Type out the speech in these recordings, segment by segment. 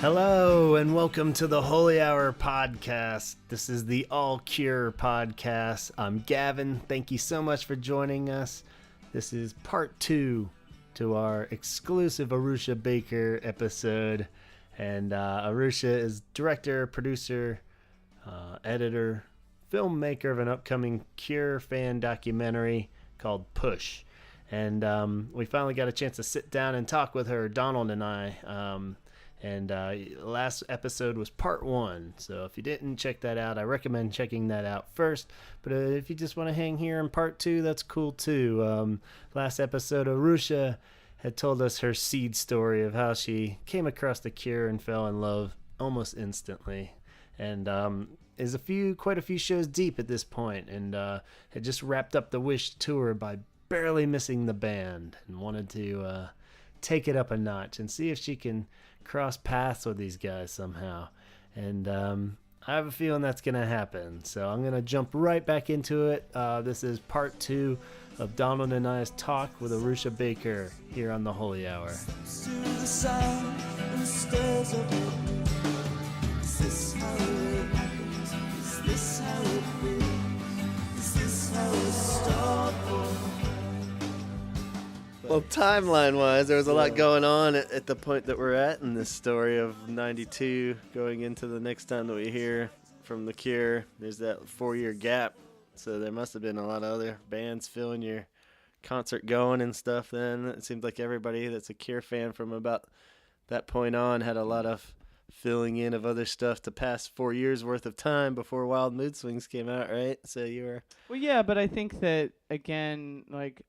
Hello and welcome to the Holy Hour podcast. This is the All Cure podcast. I'm Gavin. Thank you so much for joining us. This is part 2 to our exclusive Arusha Baker episode. And Arusha is director, producer, editor, filmmaker of an upcoming Cure fan documentary called Push. And we finally got a chance to sit down and talk with her, Donald and I. Last episode was part 1, so if you didn't check that out, I recommend checking that out first. But if you just want to hang here in part 2, that's cool too. Last episode, Arusha had told us her seed story of how she came across the Cure and fell in love almost instantly, and is quite a few shows deep at this point, and had just wrapped up the Wish tour by barely missing the band, and wanted to take it up a notch and see if she can cross paths with these guys somehow. And I have a feeling that's gonna happen, so I'm gonna jump right back into it. This is part 2 of Donald and I's talk with Arusha Baker here on the Holy Hour. Well, timeline-wise, there was a lot going on at the point that we're at in this story of 92 going into the next time that we hear from The Cure. There's that 4-year gap, so there must have been a lot of other bands filling your concert going and stuff then. It seemed like everybody that's a Cure fan from about that point on had a lot of filling in of other stuff to pass 4 years worth of time before Wild Mood Swings came out, right? So you were... Well, yeah, but I think that, again, like...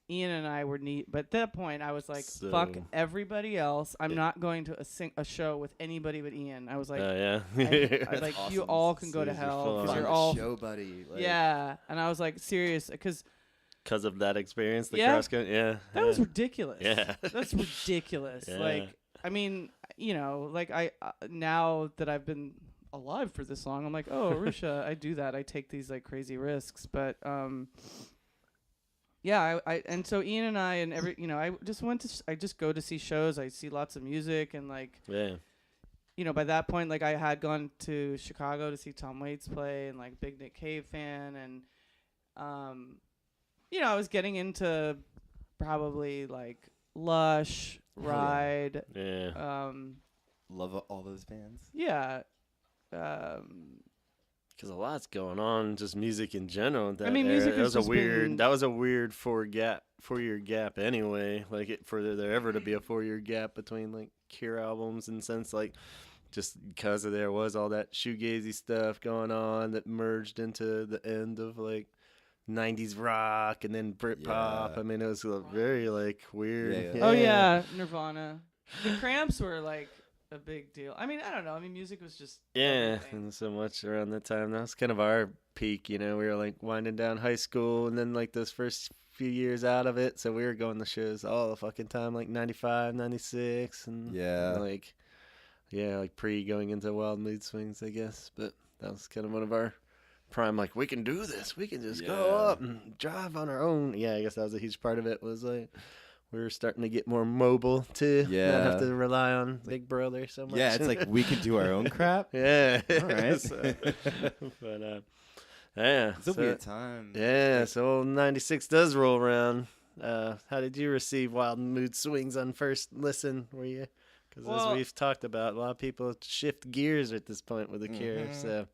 Ian and I were neat, but at that point I was like, fuck everybody else. I'm not going to a show with anybody but Ian. I was like, I like, awesome. You all can go to hell because you're all show buddy. Like. Yeah, and I was like, serious, because of that experience, the cross country. That was ridiculous. Yeah, that's ridiculous. Yeah. Like, I mean, you know, like I now that I've been alive for this long, I'm like, oh, Arusha, I do that. I take these like crazy risks, but yeah, and so Ian and I and I just go to see shows. I see lots of music and like, by that point, like I had gone to Chicago to see Tom Waits play and like big Nick Cave fan, and I was getting into probably like Lush, Ride, love all those bands. Yeah. Because a lot's going on, just music in general. Music was a weird 4-year gap anyway. Like for there ever to be a 4-year gap between like Cure albums, and since like just because there was all that shoegazy stuff going on that merged into the end of like 90s rock and then Britpop. I mean, it was very like weird. Oh yeah, Nirvana. The Cramps were like a big deal. I mean, I don't know. I mean, music was just everything. And so much around that time. That was kind of our peak, we were like winding down high school, and then like those first few years out of it, so we were going to shows all the fucking time, like 95, 96, and like pre going into Wild Mood Swings, I guess. But that was kind of one of our prime, like, we can do this, we can just go up and drive on our own. I guess that was a huge part of it, was like we were starting to get more mobile too. Not have to rely on Big Brother so much. Yeah, it's like we can do our own crap. Yeah. All right. But it'll be a time. Yeah, so 96 does roll around. How did you receive Wild Mood Swings on first listen? Were you? Because as we've talked about, a lot of people shift gears at this point with the Cure. So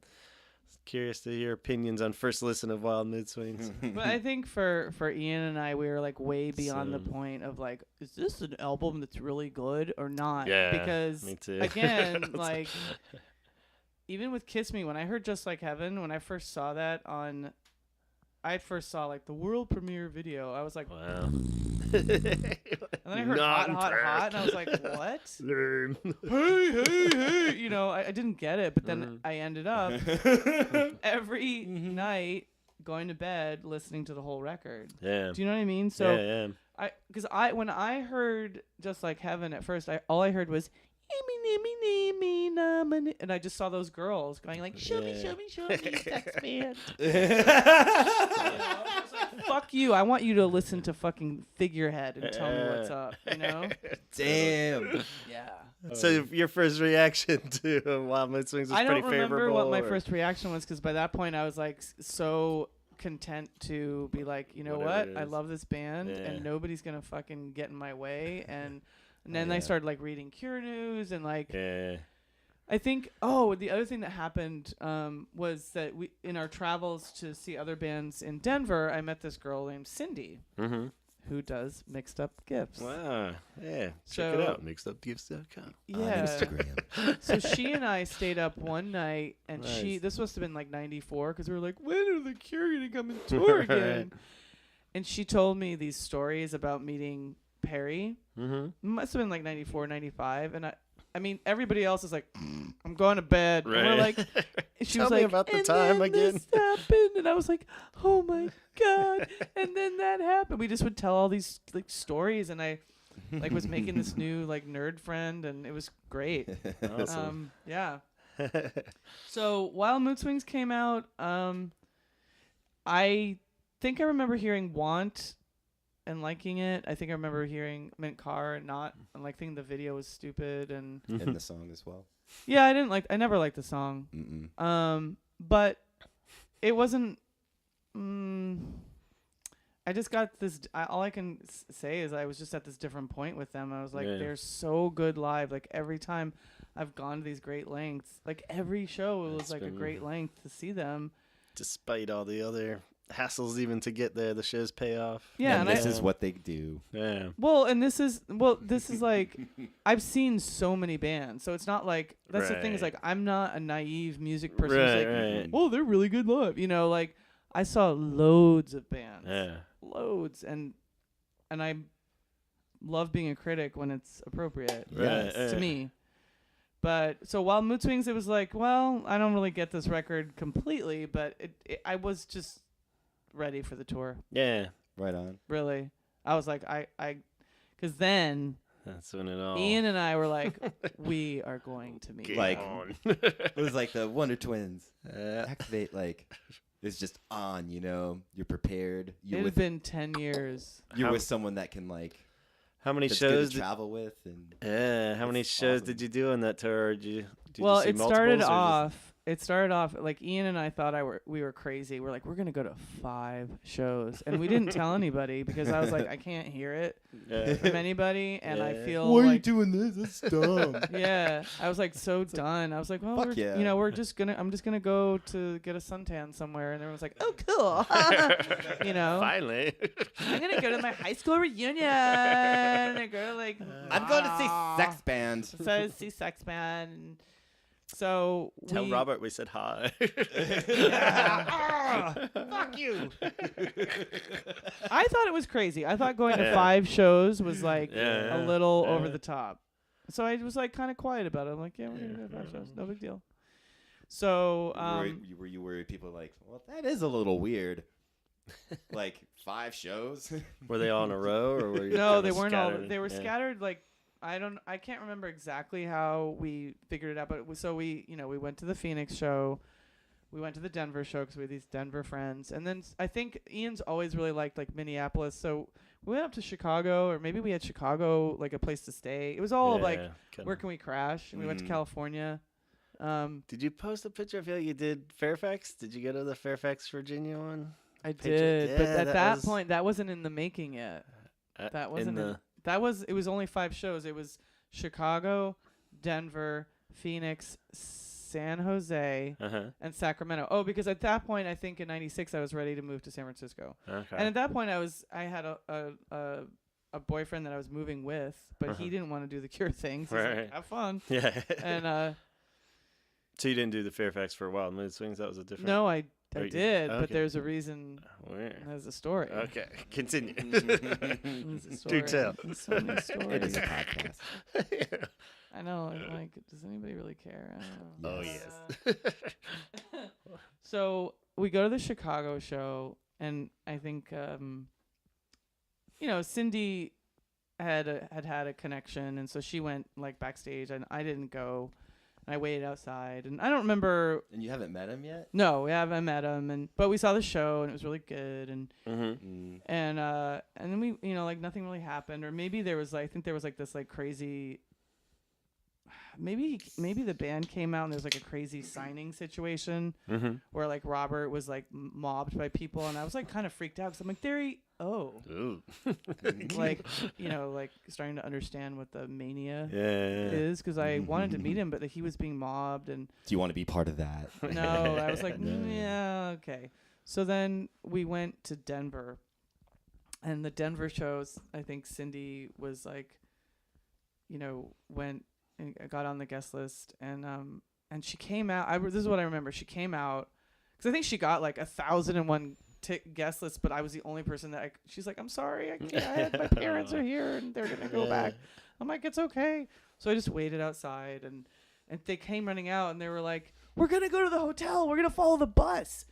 curious to hear opinions on first listen of Wild Mood Swings. But I think for Ian and I, we were like way beyond the point of like, is this an album that's really good or not? Yeah, because me too. Again, like even with Kiss Me, when I heard Just Like Heaven, when I first saw that I first saw like the world premiere video. I was like, wow. And then I heard Hot, and I was like, what? hey. I didn't get it, but then I ended up every night going to bed listening to the whole record. Yeah. Do you know what I mean? So because when I heard Just Like Heaven at first, all I heard was and I just saw those girls going like, show me, sex band. I was like, fuck you. I want you to listen to fucking Figurehead and tell me what's up, you know? Damn. Yeah. So your first reaction to Wild Mood Swings was I pretty don't favorable? remember what my first reaction was, because by that point I was like so content to be like, you know Whatever what? I love this band and nobody's going to fucking get in my way. And then I started like reading Cure News and like... Yeah. I think, the other thing that happened was that we, in our travels to see other bands in Denver, I met this girl named Cindy, who does Mixed Up Gifts. Wow. Yeah. So, check it out. Mixedupgifts.com. Yeah. On Instagram. So she and I stayed up one night, and this must have been like 94, because we were like, when are the Cure going to come and tour again? And she told me these stories about meeting Perry. Must have been like 94, 95, and I mean, everybody else is like, I'm going to bed. Right. And we're like, she Tell was me like, about the and time then again. This happened, and I was like, oh my god. And then that happened. We just would tell all these like stories, and I like was making this new like nerd friend, and it was great. Awesome. Yeah. So Wild Mood Swings came out. I think I remember hearing Want and liking it. I think I remember hearing Mint Car and not, and like thinking the video was stupid and And the song as well. Yeah, I never liked the song. But it wasn't. I just got this. All I can say is I was just at this different point with them. I was like, they're so good live. Like every time I've gone to these great lengths, like every show it was like a great length to see them. Despite all the other hassles even to get there, the shows pay off. Yeah, and this is what they do. Yeah. Well, this is like I'm seeing so many bands, so it's not like that's the thing is like I'm not a naive music person who's like, oh, they're really good live. You know, like I saw loads of bands. Yeah. Loads and I love being a critic when it's appropriate. To me. But so Wild Mood Swings, it was like, well, I don't really get this record completely, but I was just ready for the tour. Yeah. Right on. Really. I was like, because then that's when it all... Ian and I were like, we are going to meet. Like, it was like the Wonder Twins. Activate, like, it's just on, you know? You're prepared. It had been 10 years. You're with someone that can, like... How many shows did you travel with? And how many shows did you do on that tour? Did you well, see it started off like Ian and I thought we were crazy. We're like, we're gonna go to 5 shows, and we didn't tell anybody because I was like, I can't hear it from anybody, and I feel why like, are you doing this? That's dumb. Yeah, I was like so done. I was like, well, I'm just gonna go to get a suntan somewhere, and everyone's like, oh, cool, you know. Finally, I'm gonna go to my high school reunion. I go to like, I'm going to see Sex Band. So I see Sex Band. So tell Robert we said hi. Fuck you. I thought it was crazy. I thought going to 5 shows was like a little over the top. So I was like kind of quiet about it. I'm like, yeah, we're gonna go to 5 shows. No big deal. So were you worried people were like, well, that is a little weird. Like 5 shows? Were they all in a row, or were you? No, they weren't all. They were scattered like. I can't remember exactly how we figured it out, but we went to the Phoenix show, we went to the Denver show because we had these Denver friends, and then I think Ian's always really liked like Minneapolis, so we went up to Chicago, or maybe we had Chicago like a place to stay. It was all where can we crash? And we went to California. Did you post a picture? I feel like you did Fairfax. Did you go to the Fairfax, Virginia one? I did, but at that point, that wasn't in the making yet. That wasn't it was only 5 shows. It was Chicago, Denver, Phoenix, San Jose, and Sacramento. Oh, because at that point, I think in '96 I was ready to move to San Francisco. Okay. And at that point, I had a boyfriend that I was moving with, but he didn't want to do the Cure thing. So he's like, have fun. Yeah. And so you didn't do the Fairfax for Wild Mood Swings? That was a different. No, I did, but there's a reason. There's a story. Okay, continue. Do tell. There's so many stories. It is a podcast. I know. Like, does anybody really care? I don't know. Oh, yes. So we go to the Chicago show, and I think, Cindy had a connection, and so she went like backstage, and I didn't go. I waited outside, and I don't remember. And you haven't met him yet? No, we haven't met him, but we saw the show, and it was really good, and and then we, like nothing really happened, or maybe there was like, I think there was like this like crazy. Maybe the band came out and there's like a crazy signing situation where like Robert was like mobbed by people, and I was like kind of freaked out because I'm like, like like starting to understand what the mania is, because I wanted to meet him, but he was being mobbed. And do you want to be part of that? No, I was like, yeah, okay. So then we went to Denver, and the Denver shows, I think Cindy was like, went and got on the guest list, and she came out. This is what I remember. She came out because I think she got like 1,001 guest lists, but I was the only person that she's like, I'm sorry, I can't. My parents are here and they're gonna go back. I'm like, it's okay. So I just waited outside, and they came running out, and they were like, we're gonna go to the hotel. We're gonna follow the bus.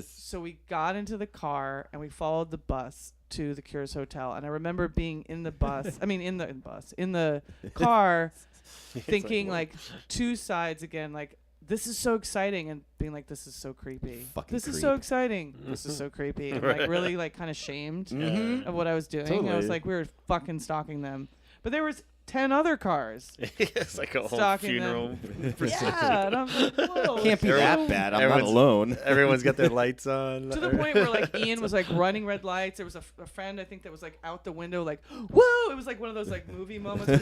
So we got into the car and we followed the bus to the Cures Hotel, and I remember being in the bus. in the car. Thinking like two sides again, like this is so exciting, and being like, this is so creepy. This is so exciting. This is so creepy. And like really like kind of shamed of what I was doing. Totally. I was like, we were fucking stalking them, but there was 10 other cars. It's like a whole funeral. Yeah, and I'm like, whoa. Can't be that bad. I'm not alone. Everyone's got their lights on. To the point where like Ian was like running red lights. There was a friend, I think, that was like out the window like, whoa. It was like one of those like movie moments. I'm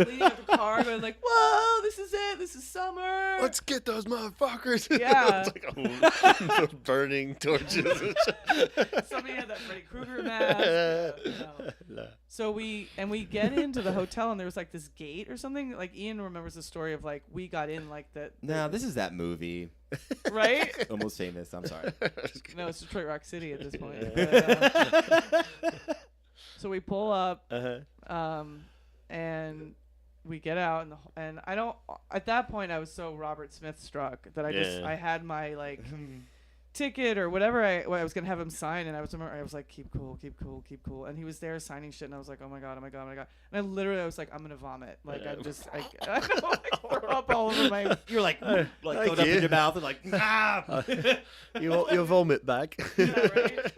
leading up the car going like, whoa, this is it. This is summer. Let's get those motherfuckers. Yeah. It's like burning torches. Somebody had that Freddy Krueger mask. No. So we get into the hotel, and there was like this gate or something. Like Ian remembers the story of like we got in like that. No, this is that movie. Right? Almost Famous. I'm sorry. No, it's Detroit Rock City at this point. So we pull up, and we get out, and I don't. At that point, I was so Robert Smith struck that I had my like ticket or whatever I was gonna have him sign, and I was like, keep cool, and he was there signing shit, and I was like, oh my god, and I literally was like, I'm gonna vomit, like I throw up all over my. You're like going up in your mouth and like you'll vomit back. Yeah, right?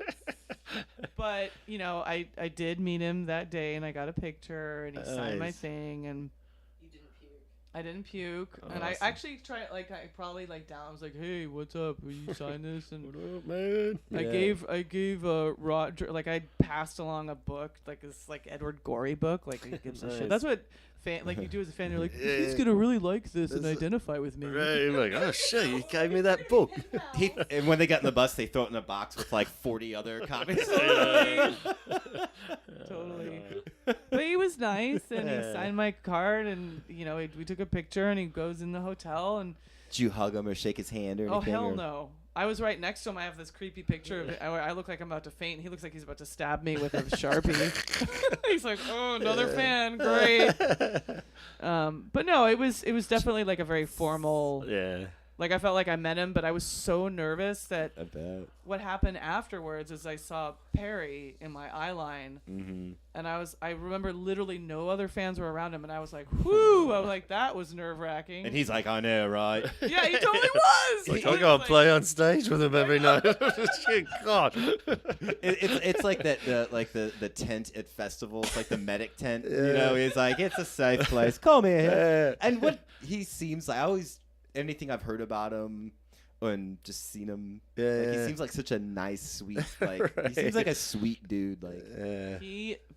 But I did meet him that day, and I got a picture, and he signed my thing, and I didn't puke, and I actually tried. Like I probably down. I was like, "Hey, what's up? Will you sign this?" And what up, man? I gave Roger, like I passed along a book, like this like Edward Gorey book, like he gives a shit. That's what you do as a fan. You're like, he's gonna really like this and identify with me. Right? You're like, oh shit, you gave me that book. And when they got in the bus, they throw it in a box with like 40 other copies. Totally. But he was nice, and he signed my card, and we took a picture, and he goes in the hotel, and did you hug him or shake his hand or anything? Oh hell no. I was right next to him. I have this creepy picture of it. I look like I'm about to faint. He looks like he's about to stab me with a Sharpie. He's like, oh, another fan, great. But no, it was definitely like a very formal. Yeah. Like I felt like I met him, but I was so nervous that I bet. What happened afterwards is I saw Perry in my eye line, and I remember literally no other fans were around him, and I was like, whoo! I was like, that was nerve wracking. And he's like, I know, right? Yeah, he totally was. Like, I gotta play on stage with him every night. Shit, God. It's like that, the tent at festivals, like the medic tent. Yeah. He's like, it's a safe place. Come here. And what he seems like, anything I've heard about him and just seen him, he seems like such a nice, sweet, he seems like a sweet dude.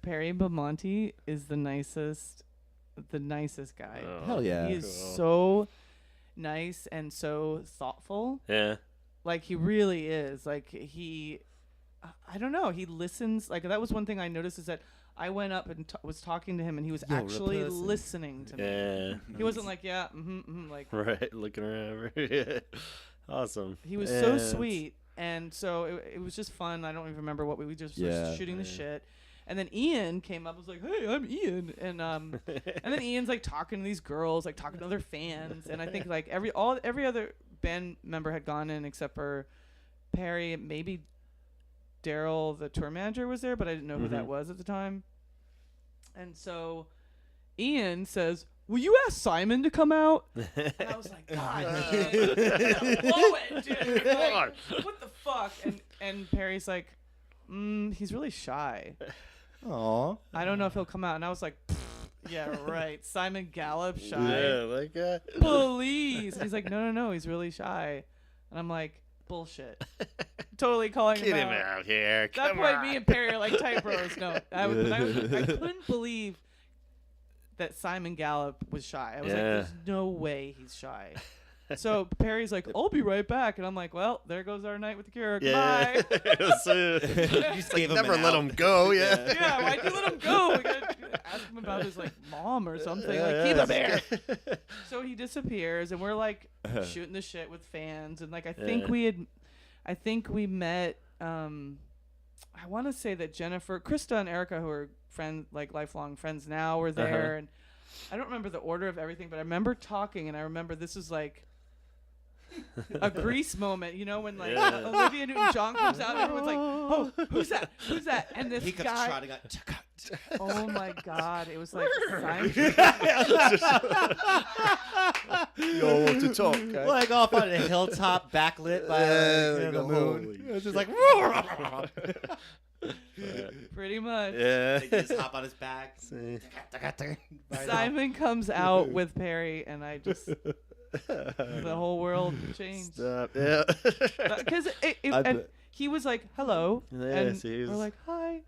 Perry Belmonte is the nicest guy. Oh, hell yeah. He is so nice and so thoughtful. Yeah. Like he really is. Like I don't know. He listens. Like that was one thing I noticed is that I went up and was talking to him, and he was actually listening to me. Yeah. He wasn't like, like right, looking around. Yeah. Awesome. He was so sweet, and so it was just fun. I don't even remember what we just were shooting the shit. And then Ian came up, was like, "Hey, I'm Ian," and then Ian's like talking to these girls, like talking to other fans, and I think like every other band member had gone in except for Perry, maybe Daryl, the tour manager, was there, but I didn't know who that was at the time. And so Ian says, will you ask Simon to come out? And I was like, God, blow it, dude. Like, what the fuck? And Perry's like, he's really shy. Aw. I don't know if he'll come out. And I was like, yeah, right. Simon Gallup, shy. Yeah, like that. Please. And he's like, no, he's really shy. And I'm like, bullshit. Totally calling Get him him out. out here. At that Come point, on. me and Perry are like tight bros. No, I couldn't believe that Simon Gallup was shy. I was like, there's no way he's shy. So Perry's like, I'll be right back. And I'm like, well, there goes our night with the Cure. Yeah. Goodbye. So, just gave him never an let out. him go. Yeah. Yeah, why'd you let him go? We gotta ask him about his like mom or something. Like, keep him there. So he disappears, and we're like shooting the shit with fans, and like I think we met. I want to say that Jennifer, Krista, and Erica, who are friends, like lifelong friends now, were there, and I don't remember the order of everything, but I remember talking, and I remember this was like a Grease moment, you know, when like Olivia Newton-John comes out and everyone's like, oh, who's that? And this He comes guy, trotting out. oh my God, it was like Simon. Yo, want to talk? Okay? Like off on a hilltop, backlit by the moon. It's just like, Pretty much. Yeah. they just hop on his back. Simon comes out with Perry, and I just the whole world changed. Stop. Yeah. Because and he was like, hello, Yeah, and so he was- we're like, hi,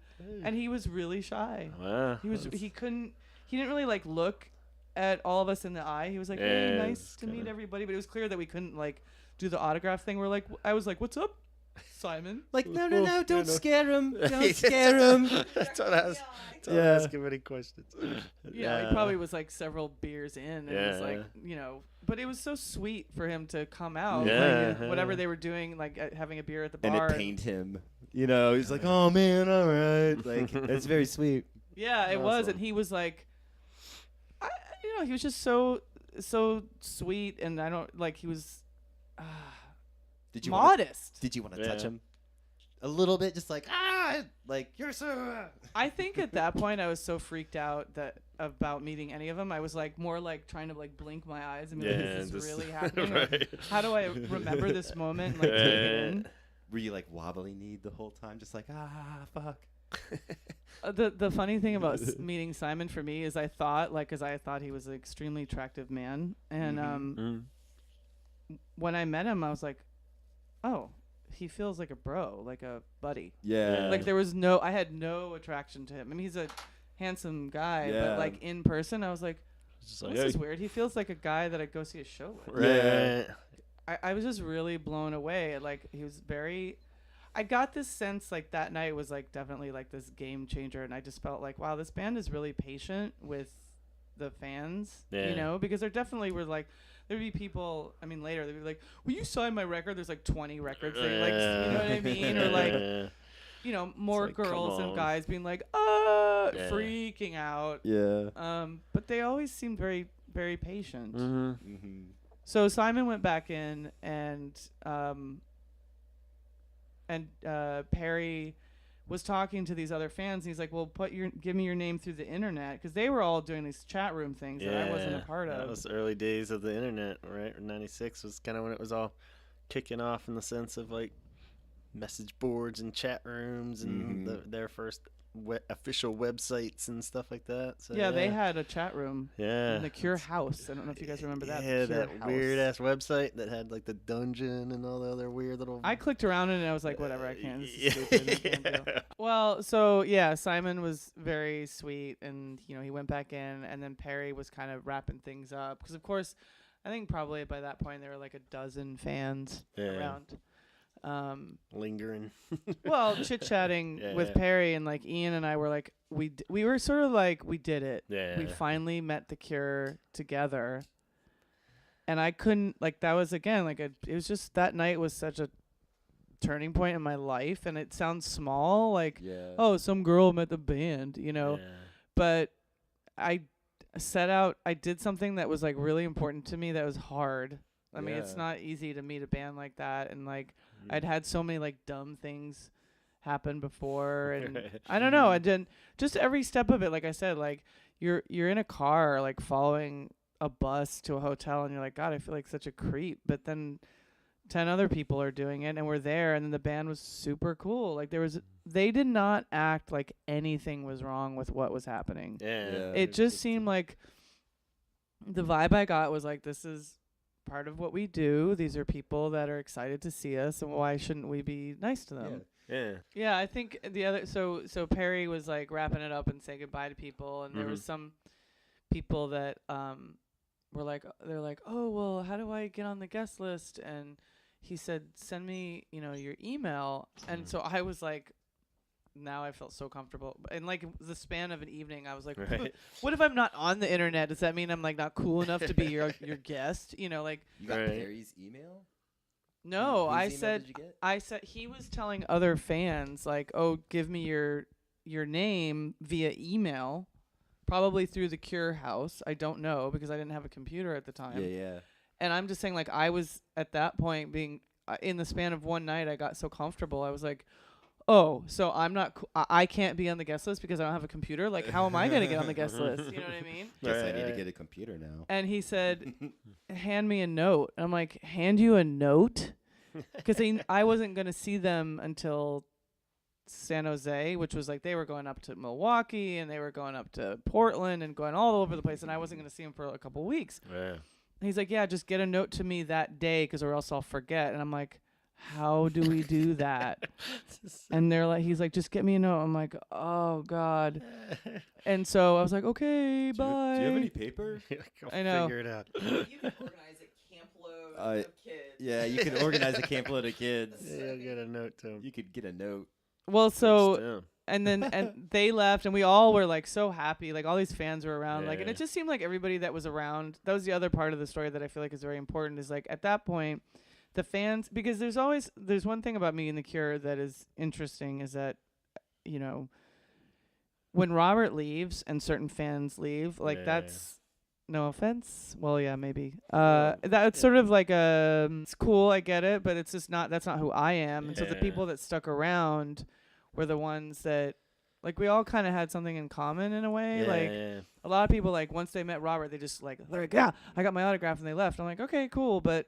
and he was really shy. Wow. He didn't really like look at all of us in the eye. He was like, hey, Yeah, nice it's to meet kinda- everybody, but it was clear that we couldn't like do the autograph thing. I was like, what's up, Simon? Like, no, don't scare him. Don't scare him. Don't ask him any questions. Yeah, he probably was like several beers in, and it was Yeah. like, you know, but it was so sweet for him to come out. Yeah, like, whatever they were doing, like having a beer at the And bar. it pained him. You know, he's like, oh man, all right. Like, it's very sweet. Yeah, it was, and he was like, he was just so sweet, and I don't like he was Did you modest. Did you want to touch him? A little bit, just like, like, you're so... I think at that point I was so freaked out about meeting any of them. I was like more like trying to like blink my eyes and be like, is this really happening? Right. Like, how do I remember this moment and like take it in? Were you like wobbly kneed the whole time? Just like, fuck. The funny thing about meeting Simon for me is I thought he was an extremely attractive man, and when I met him I was like, oh, he feels like a bro, like a buddy. Yeah. Like I had no attraction to him. I mean, he's a handsome guy, but like in person I was like, this is weird. He feels like a guy that I'd go see a show with. Right. I was just really blown away. Like he was very. I got this sense like that night was like definitely like this game changer, and I just felt like, wow, this band is really patient with the fans, you know, because there definitely were like there'd be people. I mean, later they'd be like, "Will you sign my record?" There's like 20 records. They like, you know what I mean, or like, you know, more like, girls and guys being like, freaking out. Yeah. But they always seemed very, very patient. Mm-hmm. So Simon went back in, and Perry was talking to these other fans, and he's like, well, give me your name through the internet, because they were all doing these chat room things that I wasn't a part of. That was early days of the internet, right? 96 was kind of when it was all kicking off in the sense of like message boards and chat rooms and their first official websites and stuff like that. So, yeah, they had a chat room in the Cure house. I don't know if you guys remember that. Yeah, that weird ass website that had like the dungeon and all the other weird little. I clicked around it and I was like, whatever, I can't. This is stupid. I can't do it. Well, so yeah, Simon was very sweet, and you know he went back in, and then Perry was kind of wrapping things up because, of course, I think probably by that point there were like a dozen fans around. Lingering. Well, chit-chatting with Perry, and like Ian and I were like, we were sort of like, we did it. Yeah. We finally met the Cure together. And I couldn't, like, that was again, like, it was just, that night was such a turning point in my life. And it sounds small, like, oh, some girl met the band, you know. Yeah. But I did something that was like really important to me that was hard. I mean, it's not easy to meet a band like that, and like I'd had so many like dumb things happen before, and I don't know. I didn't just every step of it. Like I said, like you're in a car, like following a bus to a hotel, and you're like, God, I feel like such a creep. But then 10 other people are doing it, and we're there, and then the band was super cool. Like they did not act like anything was wrong with what was happening. Yeah. It just seemed like the vibe I got was like, this is part of what we do. These are people that are excited to see us, and why shouldn't we be nice to them? Yeah, I think the other so Perry was like wrapping it up and saying goodbye to people, and there was some people that were like, they're like, oh well, how do I get on the guest list? And he said, send me, your email. And so I was like, now I felt so comfortable. And like the span of an evening, I was like, what if I'm not on the internet? Does that mean I'm like not cool enough to be your guest? Like you got Perry's email? No, Whose I email said did you get? he was telling other fans like, oh, give me your name via email, probably through the Cure house. I don't know because I didn't have a computer at the time. Yeah. And I'm just saying, like, I was at that point being in the span of one night, I got so comfortable. I was like, oh, so I'm not, I can't be on the guest list because I don't have a computer. Like, how am I going to get on the guest list? You know what I mean? Guess I need to get a computer now. And he said, hand me a note. And I'm like, hand you a note? Because I wasn't going to see them until San Jose, which was like they were going up to Milwaukee and they were going up to Portland and going all over the place. And I wasn't going to see them for a couple weeks. Yeah. And he's like, yeah, just get a note to me that day or else I'll forget. And I'm like, how do we do that? And he's like, just get me a note. I'm like, oh God. And so I was like, okay, bye. Do you have any paper? I know. Figure it out. You can organize a camp load of kids. Yeah, you can organize a camp load of kids. Yeah, get a note to him. You could get a note. Well, so and they left, and we all were like so happy. Like all these fans were around, like, and it just seemed like everybody that was around. That was the other part of the story that I feel like is very important. Is like at that point, the fans, because there's one thing about me and the Cure that is interesting is that, when Robert leaves and certain fans leave, like that's no offense. Well, yeah, maybe. That's sort of like it's cool, I get it, but it's just that's not who I am. And so the people that stuck around were the ones that, like, we all kind of had something in common in a way. A lot of people, like, once they met Robert, they're like, yeah, I got my autograph, and they left. I'm like, okay, cool, but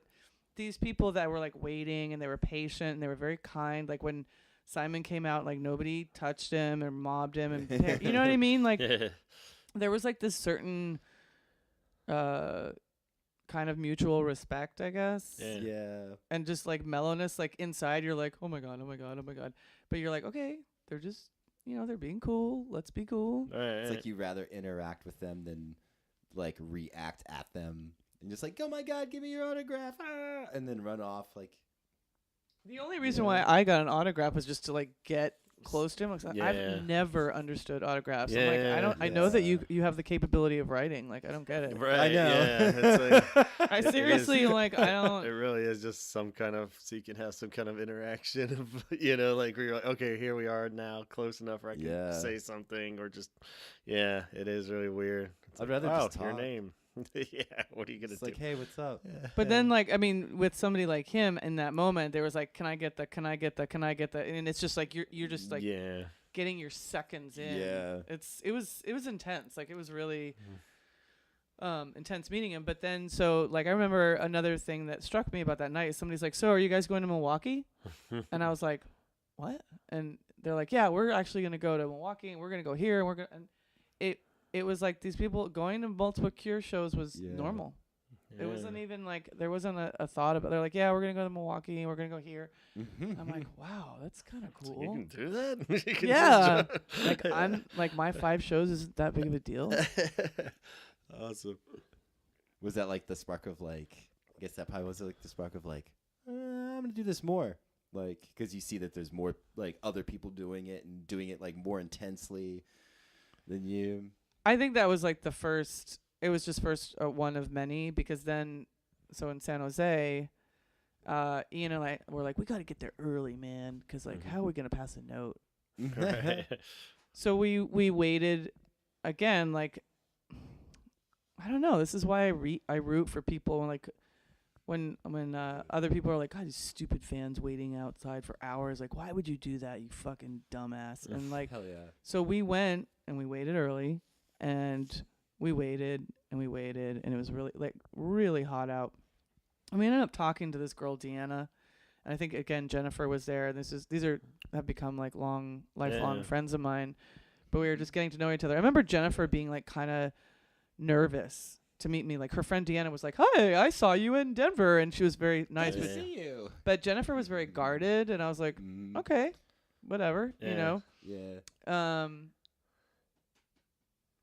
these people that were like waiting and they were patient and they were very kind, like when Simon came out, like nobody touched him or mobbed him, and you know what I mean? Like there was like this certain kind of mutual respect, I guess. Yeah. And just like mellowness, like inside you're like, oh my God. But you're like, okay, they're just, they're being cool. Let's be cool. It's like you rather interact with them than like react at them. And just like, oh my God, give me your autograph, and then run off. Like, the only reason why I got an autograph was just to like get close to him. I've never understood autographs. I know that you have the capability of writing. Like, I don't get it. Right. I know. Yeah, it's like, I seriously like I don't. It really is just some kind of, so you can have some kind of interaction of, like where you're like, okay, here we are now, close enough where I can say something, or just, it is really weird. It's I'd like, rather just talk. Your name. What are you gonna do? It's like, hey, what's up? But then, like, I mean, with somebody like him in that moment, there was like, can I get the, and it's just like you're just like getting your seconds in. Yeah. It was intense. Like, it was really intense meeting him. But then, so like, I remember another thing that struck me about that night is somebody's like, so are you guys going to Milwaukee? And I was like, what? And they're like, yeah, we're actually gonna go to Milwaukee, and we're gonna go here, and it was like these people going to multiple Cure shows was normal. It wasn't even like there wasn't a thought about. They're like, yeah, we're gonna go to Milwaukee and we're gonna go here. I'm like, wow, that's kind of cool. You can do that. Yeah, like I'm like my 5 shows isn't that big of a deal. Awesome. Was that like the spark of like? I guess that probably was like the spark of like, I'm gonna do this more. Like, because you see that there's more like other people doing it and doing it like more intensely than you. I think that was like the first. It was just first one of many, because then, so in San Jose, Ian and I were like, we got to get there early, man, because like, how are we gonna pass a note? So we waited again. Like, I don't know. This is why I root for people like when other people are like, God, these stupid fans waiting outside for hours. Like, why would you do that, you fucking dumbass? And like, hell yeah. So we went and we waited early. And we waited and we waited, and it was really hot out. And we ended up talking to this girl, Deanna. And I think, again, Jennifer was there. And these have become like lifelong friends of mine. But we were just getting to know each other. I remember Jennifer being like kind of nervous to meet me. Like her friend Deanna was like, "Hi, I saw you in Denver," and she was very nice. Good to see you. But Jennifer was very guarded, and I was like, "Okay, whatever," you know. Yeah.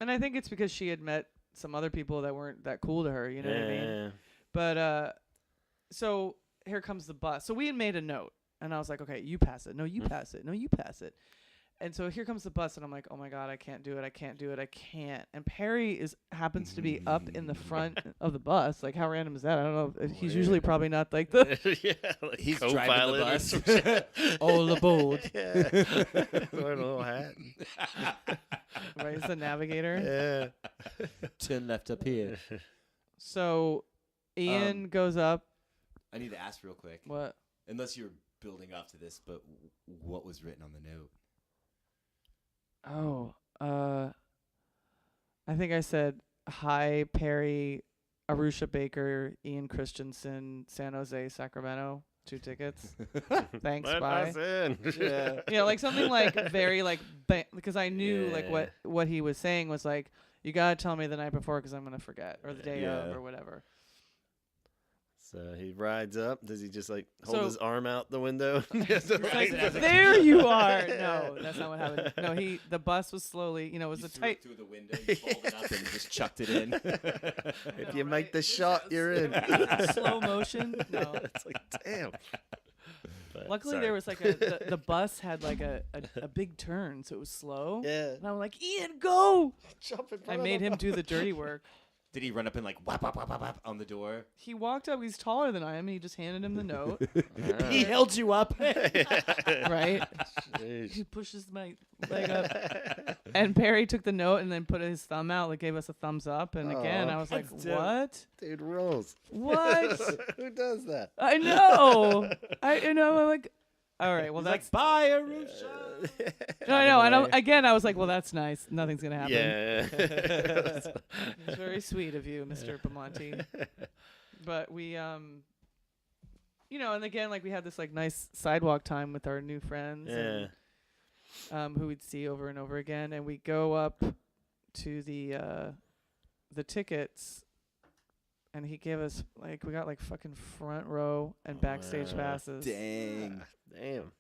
And I think it's because she had met some other people that weren't that cool to her. You know what I mean? But so here comes the bus. So we had made a note, and I was like, "Okay, you pass it. No, you pass it. No, you pass it." And so here comes the bus, and I'm like, "Oh my God, I can't do it. I can't do it. I can't." And Perry happens to be up in the front of the bus. Like, how random is that? I don't know. He's usually probably not like the. Like he's driving the bus. All aboard. Yeah. Wearing a little hat. Right, he's the navigator. Yeah. Turn left up here. So Ian goes up. I need to ask real quick. What? Unless you're building up to this, but what was written on the note? Oh, I think I said, "Hi, Perry, Arusha Baker, Ian Christensen, San Jose, Sacramento, 2 tickets. Thanks, Let bye." us in. Yeah, like something like very like because I knew like what he was saying was like, "You gotta tell me the night before because I'm gonna forget, or the day of, or whatever." So he rides up. Does he just like hold his arm out the window? There you are. No, that's not what happened. No, the bus was slowly, it was you a threw tight. it through the window, you folded up and just chucked it in. If you make the shot, you're in. Slow motion. No, it's like damn. But, luckily there was like the bus had like a big turn, so it was slow. Yeah. And I'm like, "Ian, go!" Jump in front I of made the him bus. do the dirty work. Did he run up and like whap, whap, whap, whap, whap on the door? He walked up. He's taller than I am, and he just handed him the note. He held you up. Right? He pushes my leg up. And Perry took the note and then put his thumb out, like gave us a thumbs up. And again, I was like, "What? Dude rules. What? Who does that? I know. I'm like, all right, well, He's that's like, "Bye, Arusha." No, I know. And I was like, well, that's nice. Nothing's gonna happen. Yeah. It's very sweet of you, Mr. Bamonti. But we, and again, like we had this like nice sidewalk time with our new friends, and, who we'd see over and over again, and we go up to the tickets, and he gave us like we got like fucking front row and backstage passes. Dang. Damn.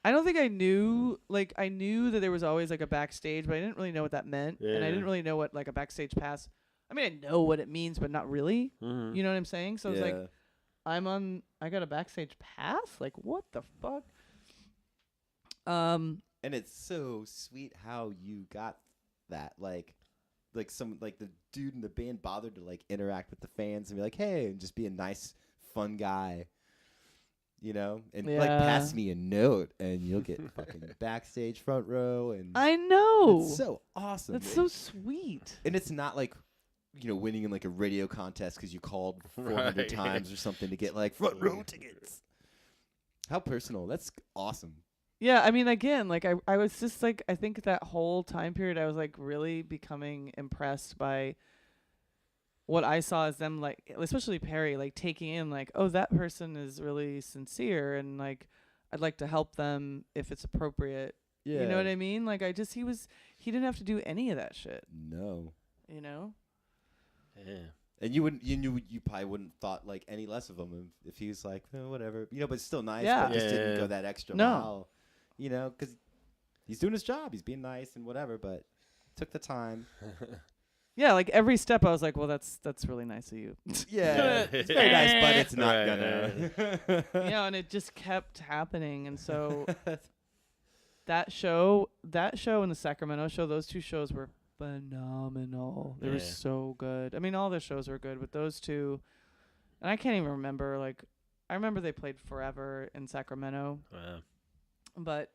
I don't think I knew that there was always like a backstage, but I didn't really know what that meant. Yeah. And I didn't really know what like a backstage pass. I mean, I know what it means, but not really. Mm-hmm. You know what I'm saying? So it's like, I got a backstage pass? Like, what the fuck? And it's so sweet how you got that. Like the dude in the band bothered to like interact with the fans and be like, "Hey," and just be a nice, fun guy. And like pass me a note and you'll get fucking backstage front row. And I know. It's so awesome. That's so sweet. And it's not like, winning in like a radio contest because you called 400 times or something to get like front row tickets. How personal. That's awesome. Yeah, I mean, again, like I was just like, I think that whole time period I was like really becoming impressed by what I saw as them, like, especially Perry, like taking in like, oh, that person is really sincere, and like I'd like to help them if it's appropriate. Yeah. You know what I mean? Like he didn't have to do any of that shit. No. Yeah. And you probably wouldn't thought like any less of him if he was like, whatever, but still nice, but just didn't go that extra mile, because he's doing his job, he's being nice and whatever, but took the time. Yeah, like every step I was like, well, that's really nice of you. Yeah, it's very nice, but it's not gonna. And it just kept happening, and so that show and the Sacramento show, those 2 shows were phenomenal. They were so good. I mean, all their shows were good, but those 2, and I can't even remember. Like, I remember they played forever in Sacramento. Wow. But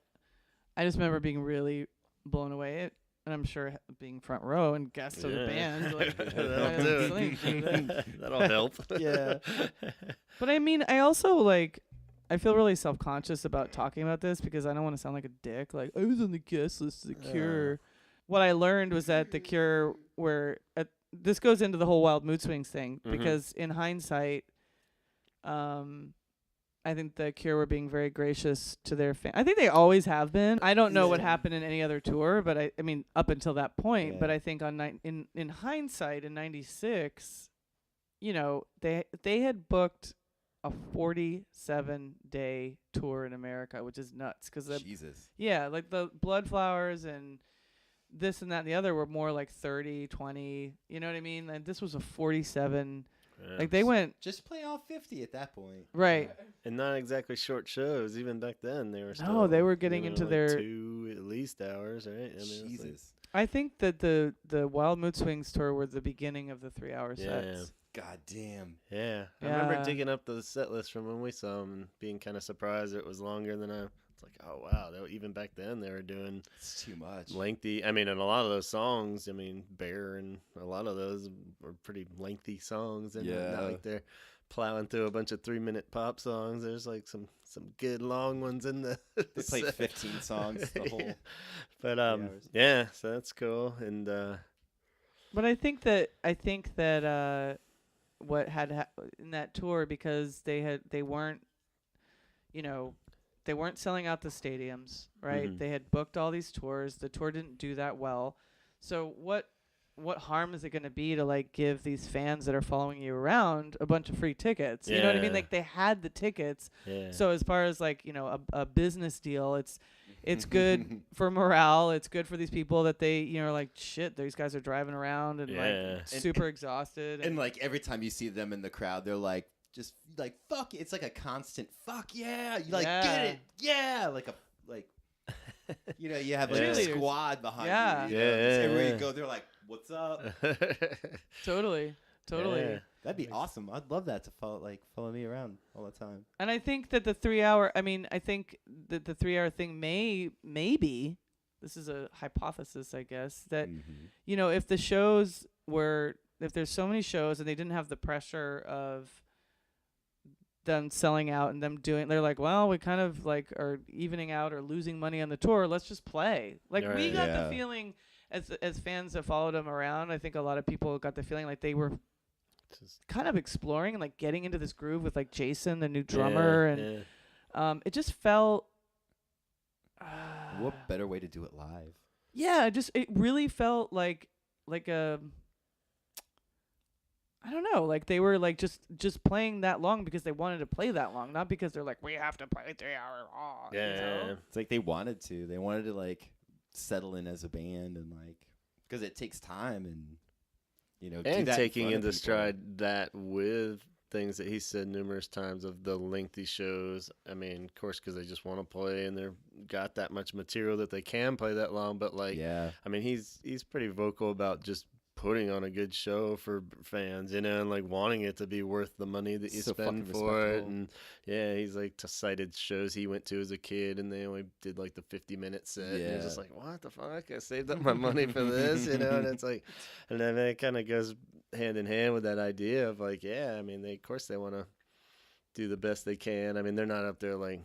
I just remember being really blown away. And I'm sure being front row and guest of the band, like, that'll help. Yeah. But I mean, I also like, I feel really self-conscious about talking about this because I don't want to sound like a dick. Like, I was on the guest list of The Cure. What I learned was that The Cure where this goes into the whole Wild Mood Swings thing, because in hindsight, I think the Cure were being very gracious to their fans. I think they always have been. I don't know what happened in any other tour, but I mean, up until that point. But I think in hindsight, in '96, you know, they had booked a 47-day tour in America, which is nuts. Jesus. Yeah, like the Bloodflowers and this and that and the other were more like 30, 20. You know what I mean? And this was a 47. Like they went just play all 50 at that point, right? And not exactly short shows. Even back then, they were still. No, they were getting into like their 2 at least hours, right? I mean, Jesus. I think that the Wild Mood Swings tour were the beginning of the 3-hour sets. God damn. Yeah. I remember digging up the set list from when we saw them and being kind of surprised it was longer than It's like, oh wow, even back then they were doing. It's too much. Lengthy. I mean, and a lot of those songs. I mean, Bear and a lot of those were pretty lengthy songs. And not like they're plowing through a bunch of 3-minute pop songs. There's like some good long ones in the. They played 15 songs the whole. But so that's cool. And but I think that what had in that tour, because they weren't, you know, they weren't selling out the stadiums, right? They had booked all these tours. The tour didn't do that well. So what harm is it going to be to like give these fans that are following you around a bunch of free tickets? You know what I mean? Like they had the tickets. Yeah. So as far as like, you know, a business deal, it's good for morale. It's good for these people that they, you know, like, shit, these guys are driving around and like super exhausted. And like every time you see them in the crowd, they're like, just like, fuck. It's like a constant fuck. Yeah. You like, get it. Yeah. Like, you know, you have like a squad behind you. You know? Everywhere you go, they're like, what's up? Totally. Yeah. That'd be awesome. I'd love that to follow me around all the time. And I think that the 3-hour, I think that the 3-hour thing maybe, this is a hypothesis, I guess, that, you know, if there's so many shows and they didn't have the pressure of them selling out and them they're like, well, we kind of like are evening out or losing money on the tour. Let's just play. Like we got the feeling as fans that followed them around, I think a lot of people got the feeling like they were kind of exploring and like getting into this groove with like Jason, the new drummer, and it just felt. What better way to do it live? Yeah, it really felt like a. I don't know, like they were like just playing that long because they wanted to play that long, not because they're like, we have to play 3 hours long. Yeah, you know? It's like they wanted to like settle in as a band and like because it takes time and. You know, and taking into stride that with things that he said numerous times of the lengthy shows. I mean, of course, because they just want to play and they've got that much material that they can play that long. But like, I mean, he's pretty vocal about just putting on a good show for fans, you know, and like wanting it to be worth the money that you spend for it. And he's like cited shows he went to as a kid and they only did like the 50-minute set. And you're just like, what the fuck? I saved up my money for this, you know? And it's like, and then it kind of goes hand in hand with that idea of like, I mean, of course they want to do the best they can. I mean, they're not up there like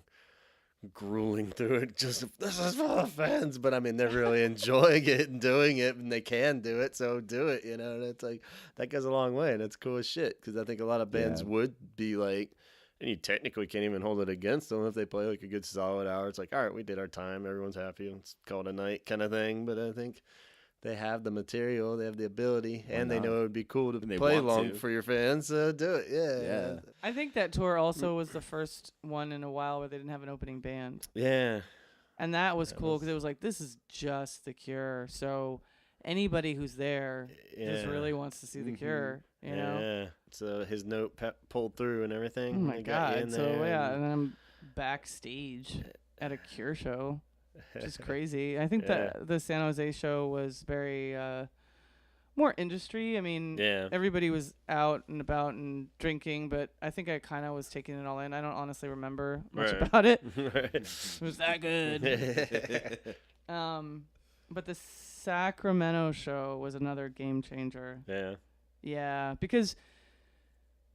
grueling through it just this is for the fans, but I mean they're really enjoying it and doing it and they can do it, so do it, you know. And it's like that goes a long way and it's cool as shit because I think a lot of bands would be like, and you technically can't even hold it against them if they play like a good solid hour. It's like, all right, we did our time, everyone's happy, let's call it a night kind of thing. But I think they have the material, they have the ability, and they know it would be cool to play long for your fans, so do it. Yeah. I think that tour also was the first one in a while where they didn't have an opening band. Yeah. And that was cool because it was like, this is just The Cure. So anybody who's there just really wants to see The Cure, you know? Yeah. So his note pulled through and everything. Oh, my God. And then I'm backstage at a Cure show. Just crazy. I think that the San Jose show was very more industry. I mean, everybody was out and about and drinking, but I think I kind of was taking it all in. I don't honestly remember much about it. It was that good. But the Sacramento show was another game changer. Yeah. Yeah, because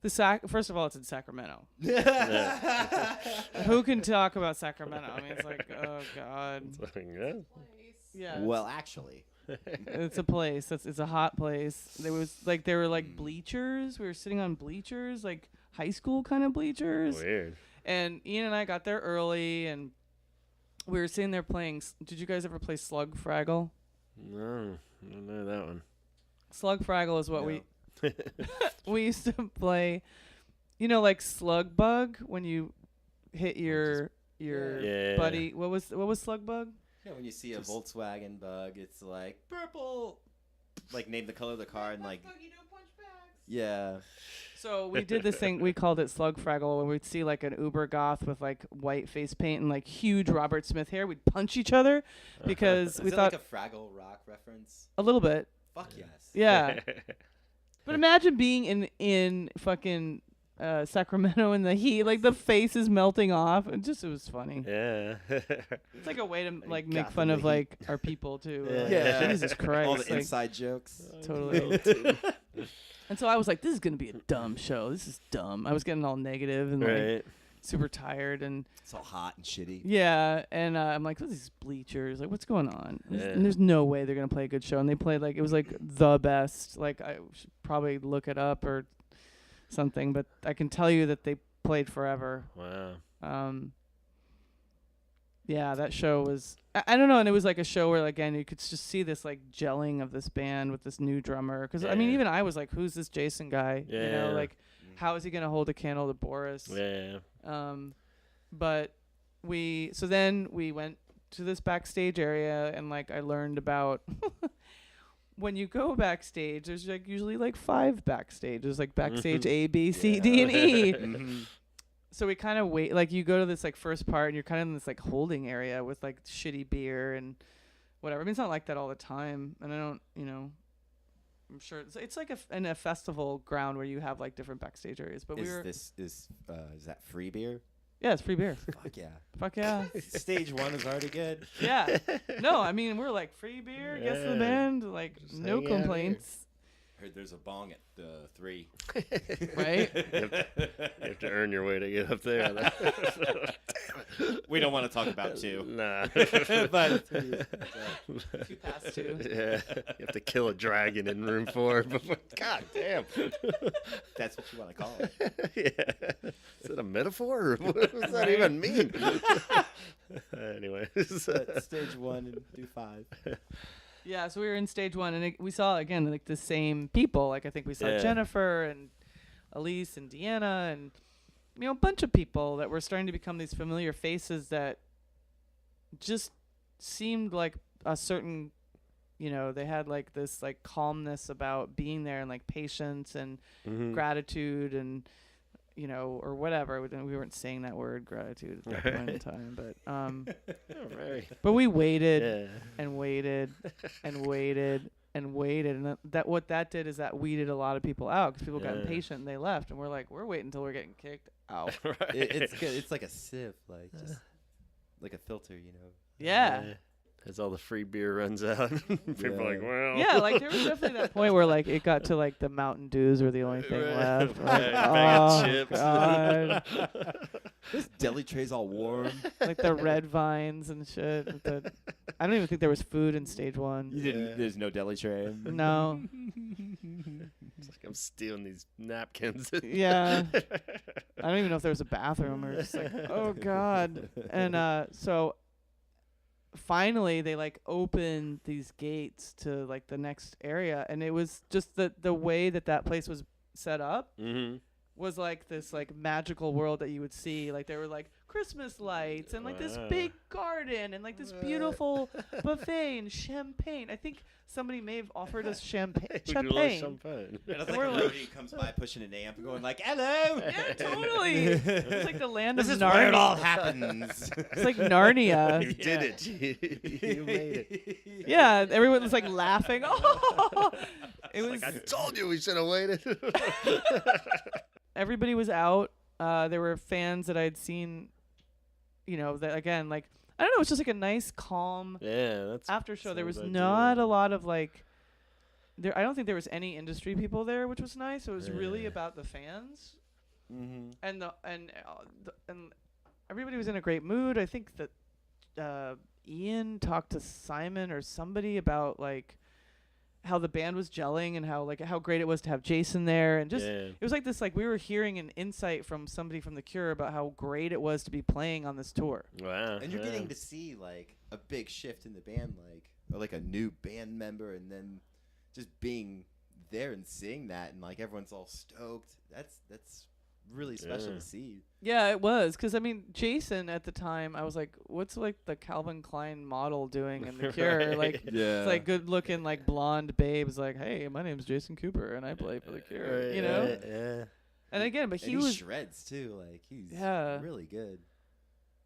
first of all, it's in Sacramento. Who can talk about Sacramento? I mean, it's like, oh God. It's like, Yeah. Well, actually, It's a place. It's a hot place. There were like bleachers. We were sitting on bleachers, like high school kind of bleachers. Weird. And Ian and I got there early, and we were sitting there playing. Did you guys ever play Slug Fraggle? No, I don't know that one. Slug Fraggle is what we used to play. You know, like Slug Bug when you hit your buddy. What was Slug Bug? Yeah, when you see a Volkswagen Bug, it's like purple. Like name the color of the car and like. Yeah. So we did this thing. We called it Slug Fraggle, where we'd see like an uber goth with like white face paint and like huge Robert Smith hair. We'd punch each other because we thought like a Fraggle Rock reference. A little bit. Fuck yes. Yeah. But imagine being in fucking Sacramento in the heat, like the face is melting off. It was funny. Yeah. It's like a way to like make fun of like our people too. Yeah. Jesus Christ. All the inside jokes. Totally. And so I was like, this is gonna be a dumb show. This is dumb. I was getting all negative and like super tired and it's all hot and shitty. Yeah, and I'm like, what's these bleachers? Like, what's going on? And there's no way they're gonna play a good show. And they played like it was like the best. Like I should probably look it up or something, but I can tell you that they played forever. Wow. Yeah, that show was I don't know, and it was like a show where again you could just see this like gelling of this band with this new drummer. Because I mean, even I was like, who's this Jason guy? Yeah. You know, like how is he gonna hold a candle to Boris? Yeah. But then we went to this backstage area and like I learned about when you go backstage, there's like usually like 5 backstage. There's like backstage A, B, C, D, and E. So we kind of wait, like you go to this like first part and you're kind of in this like holding area with like shitty beer and whatever. I mean, it's not like that all the time. And I don't, I'm sure it's like in a festival ground where you have like different backstage areas. But is that free beer? Yeah, it's free beer. Fuck yeah. Fuck yeah. Stage 1 is already good. Yeah. No, I mean, we're like free beer, guess the band, like just no complaints. Heard there's a bong at 3. Right? You have to earn your way to get up there. We don't want to talk about 2. Nah. But 2 past 2. Yeah. You have to kill a dragon in room 4 before. God damn. That's what you want to call it. Yeah. Is it a metaphor? Or what does that even mean? Anyway. Stage 1 and do 5. Yeah, so we were in stage 1, and we saw, again, like the same people. Like, I think we saw Jennifer and Elise and Deanna and, a bunch of people that were starting to become these familiar faces that just seemed like a certain, they had, like, this, like, calmness about being there and, like, patience and gratitude and, or whatever. We weren't saying that word, gratitude, at that point in time. But we waited and waited and waited and waited. And what that did is that weeded a lot of people out because people got impatient and they left. And we're like, we're waiting until we're getting kicked out. It's good. It's like a sieve, like just like a filter, Yeah. As all the free beer runs out, people are like, well. Yeah, like there was definitely that point where like it got to like the Mountain Dews were the only thing left. Like, bag of chips. God. This deli tray's all warm. Like the red vines and shit. I don't even think there was food in stage 1. You didn't. There's no deli tray. No. It's like I'm stealing these napkins. Yeah. I don't even know if there was a bathroom or just like, oh God. And so finally they like opened these gates to like the next area, and it was just the way that place was set up was like this like magical world that you would see. Like there were like Christmas lights and like this big garden and like this beautiful buffet and champagne. I think somebody may have offered us champagne. And it's like everybody comes by pushing an amp and going like, "Hello." Yeah, totally. It's like the land of Narnia. This is where it all happens. It's like Narnia. You did it. You made it. Yeah, everyone was like laughing. Oh, it was. Like I told you we should have waited. Everybody was out. There were fans that I'd seen. That again, like I don't know, it's just like a nice, calm after show. There was not a lot of like. I don't think there was any industry people there, which was nice. It was really about the fans, and everybody was in a great mood. I think that Ian talked to Simon or somebody about like how the band was gelling and how great it was to have Jason there, and just it was like this, like we were hearing an insight from somebody from The Cure about how great it was to be playing on this tour. Wow. And you're getting to see like a big shift in the band, or like a new band member, and then just being there and seeing that, and like everyone's all stoked. That's really special to see. Yeah, it was, because I mean, Jason at the time, I was like, what's like the Calvin Klein model doing in The Cure? Like, it's like good looking, like blonde babes, like, hey, my name's Jason Cooper and I play for The Cure, you know? Yeah. And again, but he was shreds too. Like he's really good.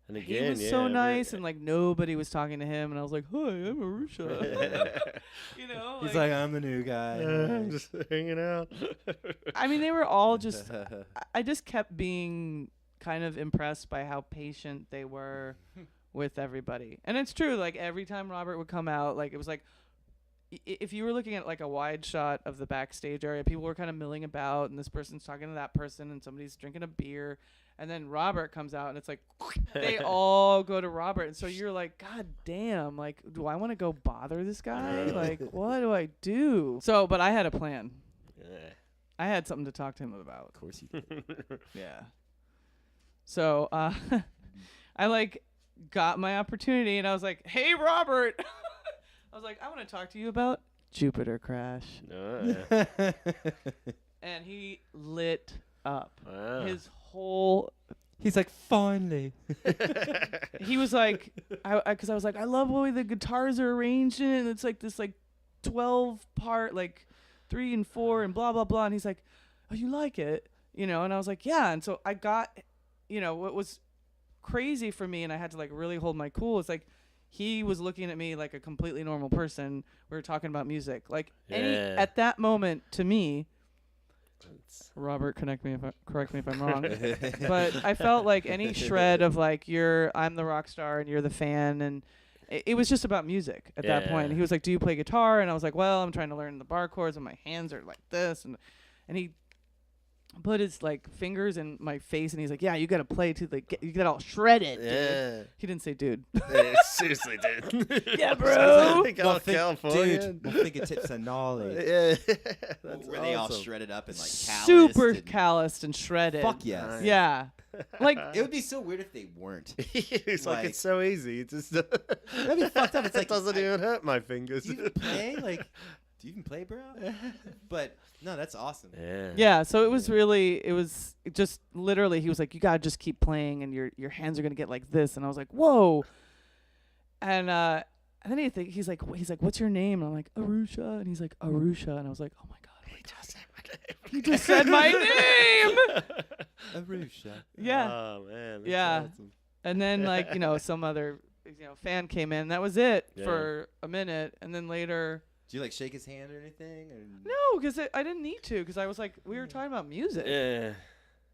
And again, he was so nice, and like nobody was talking to him, and I was like, "Hi, I'm Arusha." You know, he's like, "I'm the new guy. I'm just hanging out." I mean, they were all just. I just kept being kind of impressed by how patient they were with everybody, and it's true. Like every time Robert would come out, like it was like, if you were looking at like a wide shot of the backstage area, people were kind of milling about, and this person's talking to that person, and somebody's drinking a beer. And then Robert comes out, and it's like they all go to Robert. And so you're like, God damn, like, do I want to go bother this guy? Like, what do I do? So, but I had a plan. I had something to talk to him about. Of course you did. Yeah. So I, like, got my opportunity, and I was like, hey, Robert. I was like, I want to talk to you about Jupiter Crash. And he lit up. Wow. His whole... He's like, finally. He was like, because I was like, I love the way the guitars are arranged in it, and it's like this like 12-part, like 3 and 4 and blah, blah, blah. And he's like, oh, you like it? You know, and I was like, yeah. And so I got, you know, what was crazy for me, and I had to like really hold my cool, is like, he was looking at me like a completely normal person. We were talking about music. Like, at that moment, to me, Robert, correct me if I'm wrong, but I felt like any shred of like I'm the rock star and you're the fan, and it was just about music at that point. And he was like, do you play guitar? And I was like, well, I'm trying to learn the bar chords, and my hands are like this, and he put his like fingers in my face, and he's like, yeah, you gotta play to you get all shredded, dude. He didn't say dude. Seriously, dude. Yeah, bro. California. Dude, we'll fingertips and gnarly. Yeah. Were they all shredded up and like calloused? Super calloused and shredded. Fuck yes. Yeah. Like, it would be so weird if they weren't. It's like it's so easy. It's just that'd be fucked up. It's like it doesn't even hurt my fingers. Do you even play? Like, do you even play, bro? But no, that's awesome. Yeah. So it was really, just literally, he was like, you gotta just keep playing, and your hands are gonna get like this. And I was like, whoa. And then he's like, what's your name? And I'm like, Arusha. And he's like, Arusha. And I was like, oh my god. He just said my name. Arusha. Yeah. Oh man. Yeah. Awesome. And then like, you know, some other, you know, fan came in. That was it for a minute. And then later. Did you like shake his hand or anything? Or? No, because I didn't need to, because I was like, we were talking about music. Yeah.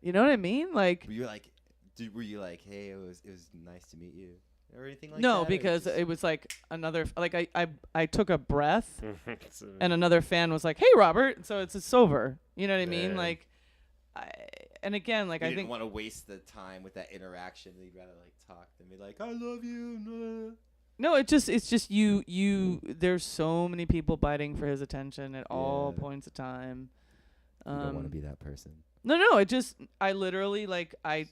You know what I mean? Like. Were you like, hey, it was nice to meet you, or anything like that? No, because it was like another, like I took a breath, and another fan was like, hey, Robert. So it's over. You know what I mean? Like, and again, like, I didn't want to waste the time with that interaction. You'd rather like talk than be like, I love you. No, it's just you. There's so many people biting for his attention at all points of time. You don't want to be that person. No. I literally like I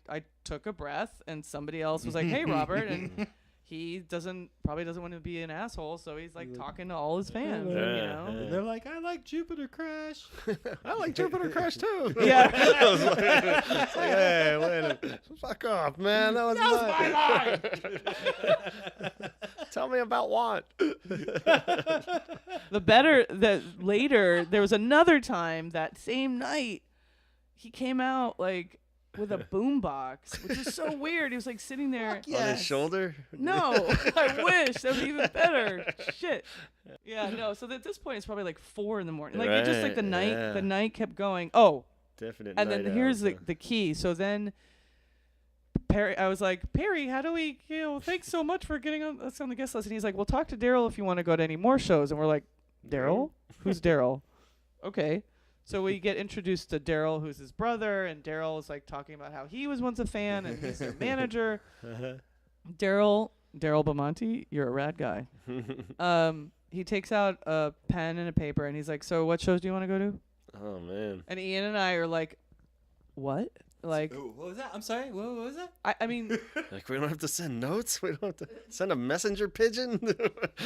took a breath, and somebody else was like, hey, Robert, and he probably doesn't want to be an asshole, so he's like talking to all his fans, you know. And they're like, I like Jupiter Crash. I like Jupiter Crash too. Yeah. It's like, hey, wait a minute. Fuck off, man. That was my line. Tell me about what. Later, there was another time that same night, he came out like with a boombox, which was so weird. He was like sitting there on his shoulder. No, I wish that would be even better. Shit. Yeah, no. So at this point, it's probably like 4 in the morning. Like, it just like the night kept going. Oh, definite. And then here's the key. So then Perry, I was like, Perry, how do we? Thanks so much for getting us on the guest list. And he's like, well, talk to Daryl if you want to go to any more shows. And we're like, Daryl? Who's Daryl? Okay. So we get introduced to Daryl, who's his brother, and Daryl is like talking about how he was once a fan and he's their manager. Daryl Daryl Bamonte, you're a rad guy. He takes out a pen and a paper, and he's like, so what shows do you want to go to? Oh, man. And Ian and I are like, what? Like, Ooh, what was that? I'm sorry. What was that? I mean, Like, we don't have to send notes? We don't have to send a messenger pigeon?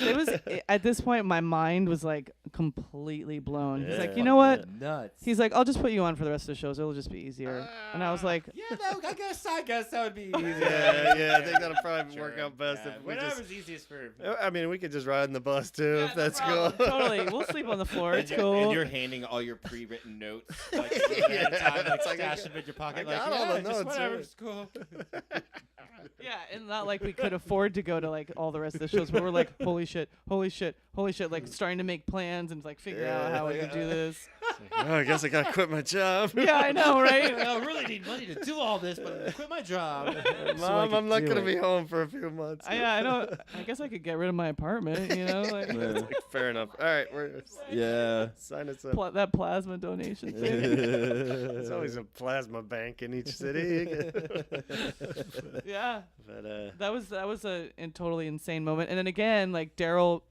it was at this point my mind was like completely blown. He's like, Yeah. you know what? Nuts. He's like, I'll just put you on for the rest of the shows. It'll just be easier. And I was like, Yeah, I guess that would be easier. yeah, I think that'll probably work Sure, out best yeah. if we Whatever's just... easiest for. I mean, we could just ride in the bus, too, if that's cool. totally. We'll sleep on the floor. It's cool. And you're handing all your pre-written notes, like, ahead of time, like, It's like stash them in your pocket. I Like, got all yeah, the just notes, whatever, yeah. it's cool. Yeah, and not like we could afford to go to like all the rest of the shows, but we're like, holy shit, like starting to make plans and like figure out how we can do this. Oh, I guess I gotta quit my job. Yeah, I know, right? I really need money to do all this, but I'm gonna quit my job. Mom, I'm not gonna be home for a few months. Yeah, I know. I guess I could get rid of my apartment, you know? Like, It's like, fair enough. All right, Yeah. sign us up. that plasma donation thing. There's always a plasma bank in each city. Yeah. But That was a totally insane moment. And then again, like Daryl,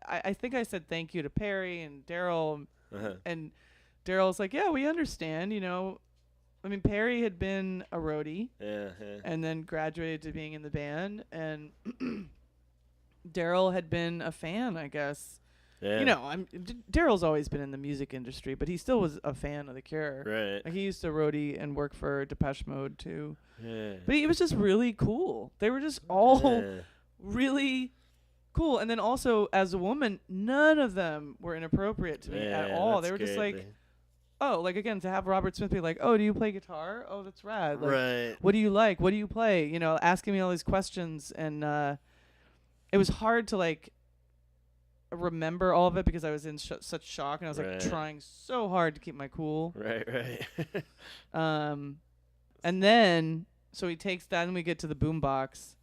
I think I said thank you to Perry and Daryl, and Daryl's like, yeah, we understand, you know. I mean, Perry had been a roadie yeah. and then graduated to being in the band, and Daryl had been a fan, I guess. Yeah. You know, Daryl's always been in the music industry, but he still was a fan of The Cure. Right. Like, he used to roadie and work for Depeche Mode too. Yeah. But it was just really cool. They were just all Yeah. really cool. And then also, as a woman, none of them were inappropriate to me at all. that's They were just great. like, oh, like again, to have Robert Smith be like, oh, do you play guitar? Oh, that's rad. Like, Right. what do you like? What do you play? You know, asking me all these questions. And it was hard to like remember all of it because I was in such shock, and I was like Right. trying so hard to keep my cool. Right. And then so he takes that, and we get to the boombox.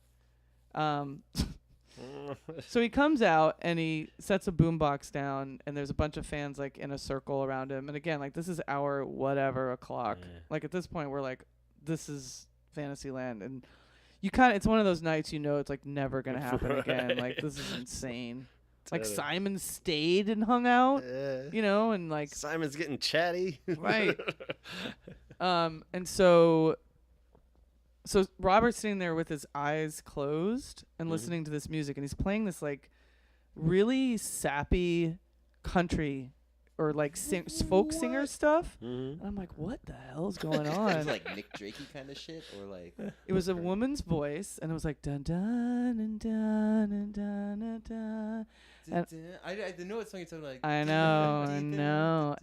So he comes out and he sets a boombox down, and there's a bunch of fans like in a circle around him. And again, like, this is our whatever o'clock. Yeah. Like, at this point, we're like, this is Fantasyland, and you kind of, it's one of those nights, you know, it's like never gonna happen again. Like, this is insane. Like, Simon stayed and hung out, you know, and like Simon's getting chatty. right. And so Robert's sitting there with his eyes closed and listening to this music, and he's playing this like really sappy country or like folk singer stuff. And I'm like, what the hell is going on? It was like Nick Drakey kind of shit, or like. It was a woman's voice, and it was like dun dun and dun and dun and dun. I didn't know what song it sounded like. I know.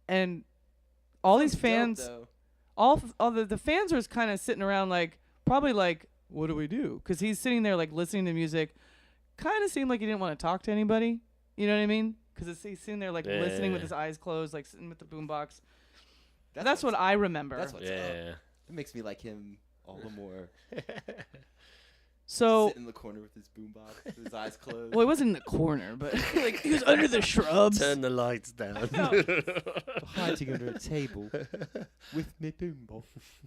And all these fans, all the fans were kind of sitting around like, probably like, what do we do? Because he's sitting there like listening to music. Kind of seemed like he didn't want to talk to anybody. You know what I mean? Because he's sitting there like listening with his eyes closed, like sitting with the boombox. That's what I remember. That's what's up. Yeah. It makes me like him all the more. So sit in the corner with his boombox, with his eyes closed. well, he wasn't in the corner, but like he was under the shrubs. Turn the lights down. Hiding under a table with me boombox.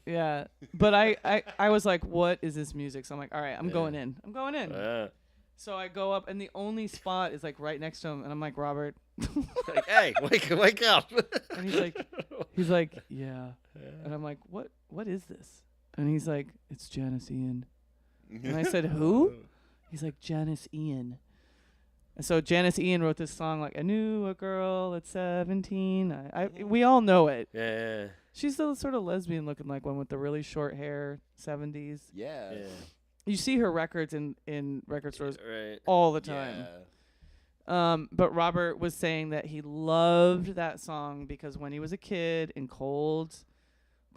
Yeah, but I was like, what is this music? So I'm like, all right, I'm going in. So I go up, and the only spot is like right next to him, and I'm like, Robert. Like, hey, wake up. And he's like, yeah. And I'm like, what is this? And he's like, it's Janis Ian. And I said, who? He's like, Janis Ian. And so Janis Ian wrote this song, like, I knew a girl at 17. We all know it. Yeah. She's the sort of lesbian looking like one with the really short hair, 70s. Yeah. You see her records in record stores Right. all the time. Yeah. But Robert was saying that he loved that song because when he was a kid in cold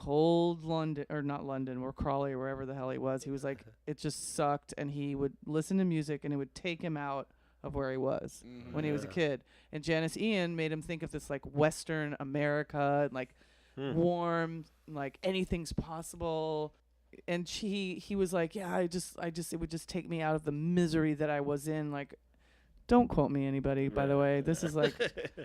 London, or not London, or Crawley, or wherever the hell he was like, it just sucked, and he would listen to music, and it would take him out of where he was when he was a kid. And Janis Ian made him think of this like Western America, and like warm, like anything's possible. And he was like, yeah, I just it would just take me out of the misery that I was in. Like, don't quote me, anybody, by the way. This is like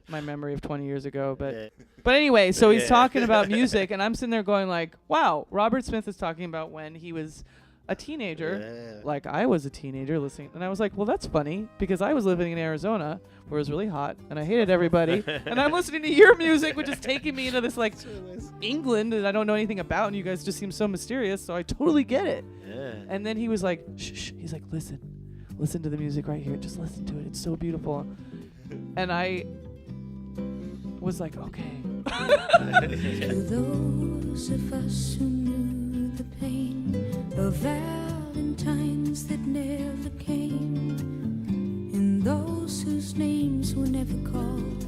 my memory of 20 years ago. But anyway, so he's talking about music, and I'm sitting there going like, wow, Robert Smith is talking about when he was a teenager, like I was a teenager listening. And I was like, well, that's funny because I was living in Arizona where it was really hot and I hated everybody. And I'm listening to your music, which is taking me into this like England that I don't know anything about. And you guys just seem so mysterious. So I totally get it. Yeah. And then he was like, shh. He's like, listen to the music right here. Just listen to it. It's so beautiful. And I was like, okay. To those of us who knew the pain of Valentines that never came, and those whose names were never called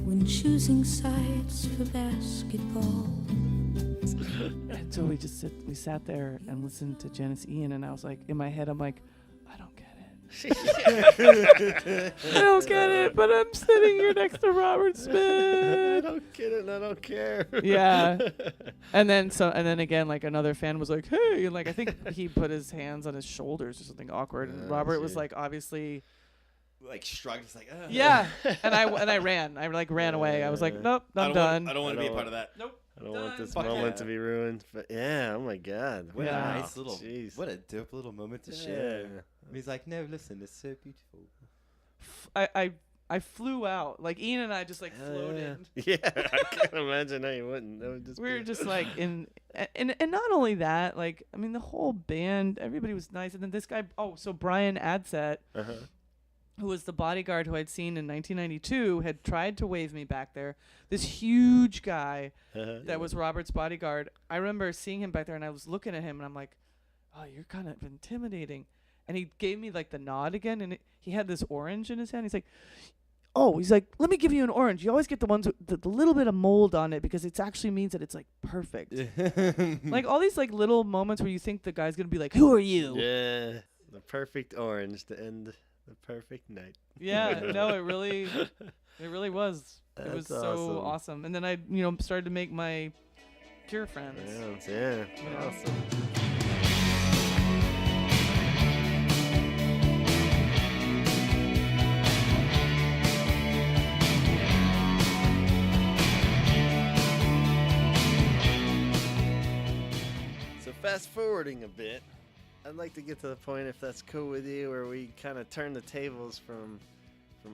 when choosing sides for basketball. And so we sat there and listened to Janis Ian, and I was like, in my head, I'm like, I don't get it. I don't get it, but I'm sitting here next to Robert Smith. I don't get it and I don't care. Yeah. And then again, like another fan was like, hey, and like I think he put his hands on his shoulders or something awkward. And Robert was like obviously like shrugged, just like yeah. And I ran. I like ran away. I was like, nope, I'm done. I don't want to be a part of that. Nope. I don't want this moment to be ruined. But yeah, oh my God. What a nice little, jeez. What a dope little moment to share. And he's like, no, listen, it's so beautiful. I flew out. Like Ian and I just like floated. Yeah, I can't imagine how you wouldn't. That would just we were just like and not only that, like I mean the whole band, everybody was nice. And then this guy, so Brian Adset, who was the bodyguard who I'd seen in 1992, had tried to wave me back there. This huge guy that was Robert's bodyguard. I remember seeing him back there, and I was looking at him, and I'm like, oh, you're kind of intimidating. And he gave me, like, the nod again, and he had this orange in his hand. He's like, let me give you an orange. You always get the ones with the little bit of mold on it because it actually means that it's, like, perfect. Like, all these, like, little moments where you think the guy's going to be like, who are you? Yeah, the perfect orange to end the perfect night. Yeah, no, it really was. That's it was so awesome. And then I, started to make my Cure friends. Yeah, awesome. So fast forwarding a bit, I'd like to get to the point, if that's cool with you, where we kind of turn the tables from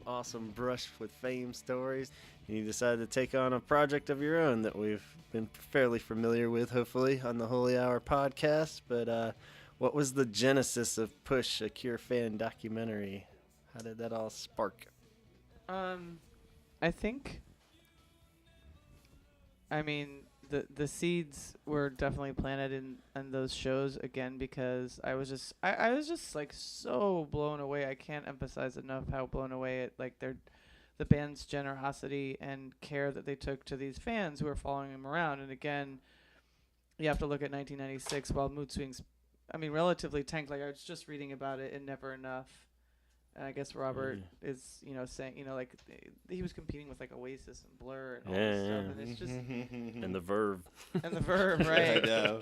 awesome brush with fame stories. You decided to take on a project of your own that we've been fairly familiar with, hopefully, on the Holy Hour podcast. But what was the genesis of Push, a Cure fan documentary? How did that all spark? I think, the seeds were definitely planted in those shows again because I was just like so blown away. I can't emphasize enough how blown away the band's generosity and care that they took to these fans who were following them around. And again, you have to look at 1996 while Mood Swings, relatively tanked. Like I was just reading about it in Never Enough. And I guess Robert is, saying, like he was competing with like Oasis and Blur and all this stuff, and it's just and the Verve. And the Verve, right? I know.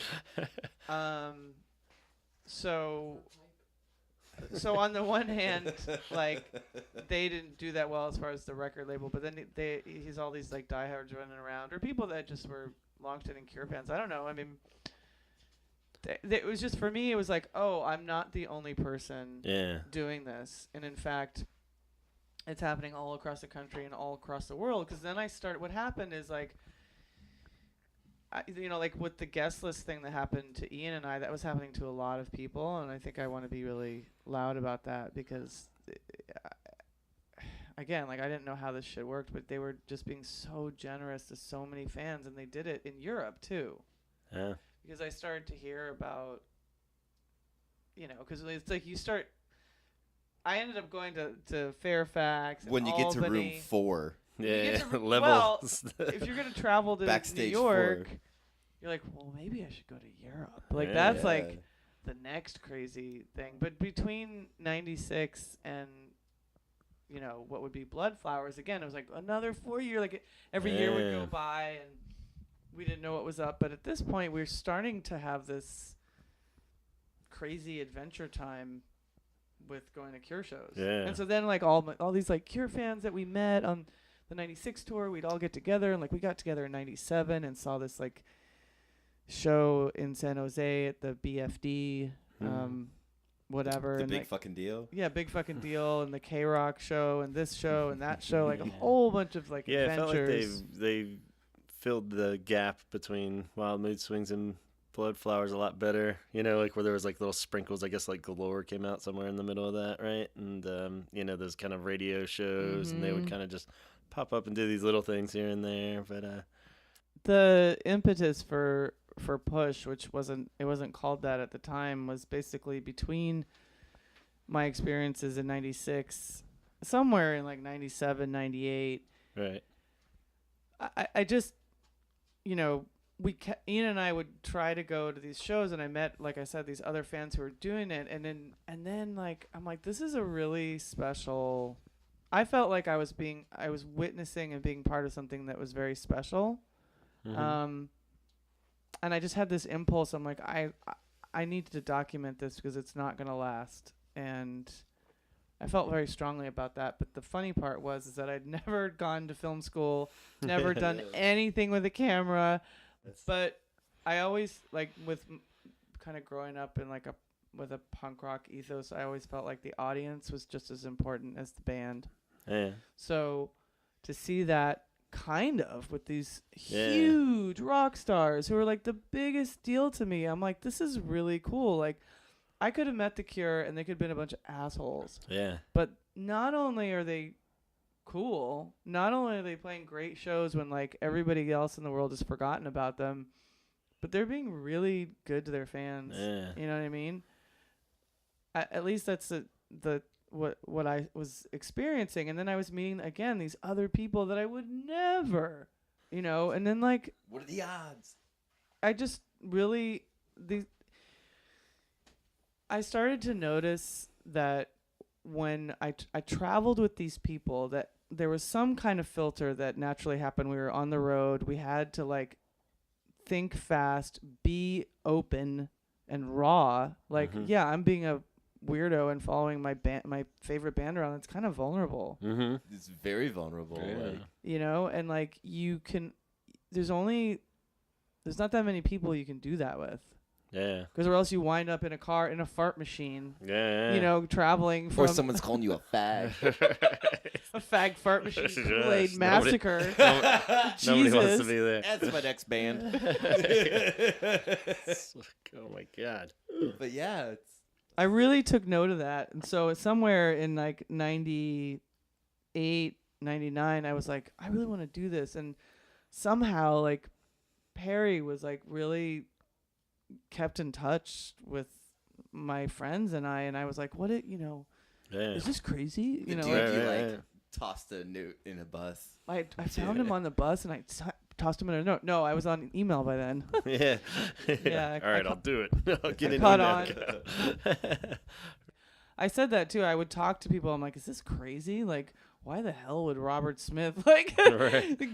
So on the one hand, like they didn't do that well as far as the record label, but then he's all these like diehards running around, or people that just were long-standing Cure fans. I don't know. It was just, for me, it was like, oh, I'm not the only person doing this. And in fact, it's happening all across the country and all across the world. Because then what happened is like, like with the guest list thing that happened to Ian and I, that was happening to a lot of people. And I think I want to be really loud about that because, again, like I didn't know how this shit worked, but they were just being so generous to so many fans. And they did it in Europe, too. Yeah. Because I started to hear about, because it's like I ended up going to Fairfax. When you Albany. Get to room 4. Yeah, level. Well, if you're going to travel to Backstage New York, 4. You're like, well, maybe I should go to Europe. Like, that's like the next crazy thing. But between 96 and, what would be Bloodflowers, again, it was like another 4 year. Like, every year would go by and we didn't know what was up, but at this point, we're starting to have this crazy adventure time with going to Cure shows. Yeah. And so then, like, all these, like, Cure fans that we met on the 96 tour, we'd all get together, and, like, we got together in 97 and saw this, like, show in San Jose at the BFD, whatever. The and big fucking deal. Yeah, big fucking deal, and the K-Rock show, and this show, and that show, like a whole bunch of like Yeah, adventures. it felt like they filled the gap between Wild Mood Swings and Bloodflowers a lot better. You know, like where there was like little sprinkles. I guess like Galore came out somewhere in the middle of that, right? And you know, those kind of radio shows, and they would kind of just pop up and do these little things here and there. But the impetus for Push, which wasn't called that at the time, was basically between my experiences in 96, somewhere in like 97, 98. Right. I just, you know, Ian and I would try to go to these shows, and I met, like I said, these other fans who were doing it, and then like I'm like, this is a really special. I felt like I was witnessing and being part of something that was very special. And I just had this impulse. I'm like, I need to document this because it's not going to last. And I felt very strongly about that. But the funny part was is that I'd never gone to film school, never done anything with a camera. But I always, like, with kind of growing up in like with a punk rock ethos, I always felt like the audience was just as important as the band. Yeah. So to see that kind of with these huge rock stars who are like the biggest deal to me, I'm like, this is really cool. Like, I could have met The Cure and they could have been a bunch of assholes. Yeah. But not only are they cool, not only are they playing great shows when like everybody else in the world has forgotten about them, but they're being really good to their fans. Yeah. You know what I mean? At least that's what I was experiencing. And then I was meeting again these other people that I would never, you know, and then like, what are the odds? I just really I started to notice that when I traveled with these people, that there was some kind of filter that naturally happened. We were on the road. We had to like think fast, be open and raw. Like, yeah, I'm being a weirdo and following my favorite band around. It's kind of vulnerable. It's very vulnerable. Yeah. Like, you know, and like there's not that many people you can do that with. Yeah. Because or else you wind up in a car in a fart machine. Yeah. You know, traveling from. or someone's calling you a fag. A fag fart machine Kool-Aid Yes. massacre. Nobody wants to be there. That's my next band. Oh my God. But yeah, it's I really took note of that. And so somewhere in like 98, 99, I was like, I really want to do this. And somehow like Perry was like really kept in touch with my friends and I was like, is this crazy? You know, dude, tossed a note in a bus. I found him on the bus and I tossed him in a note. No, I was on email by then. Yeah. Yeah. All right, I'll do it. I'll get I an caught email. I said that too. I would talk to people. I'm like, is this crazy? Like, why the hell would Robert Smith like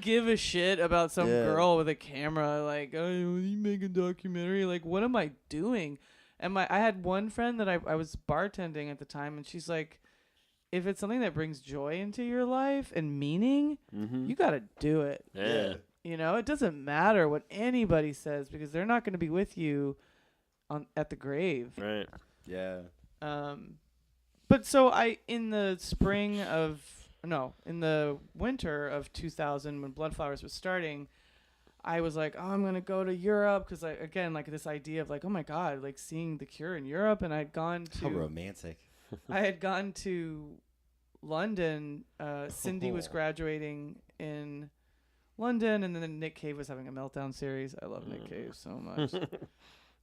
give a shit about some girl with a camera? Like, oh, you make a documentary? Like, what am I doing? And I had one friend that I was bartending at the time, and she's like, if it's something that brings joy into your life and meaning, you got to do it. Yeah. You know, it doesn't matter what anybody says because they're not going to be with you at the grave. Right. Yeah. But so in the winter of 2000 when Bloodflowers was starting, I was like, oh, I'm going to go to Europe because again, like this idea of like, oh my God, like seeing The Cure in Europe. And I'd gone to... How romantic. I had gone to London. Cindy was graduating in London, and then Nick Cave was having a meltdown series. I love Nick Cave so much.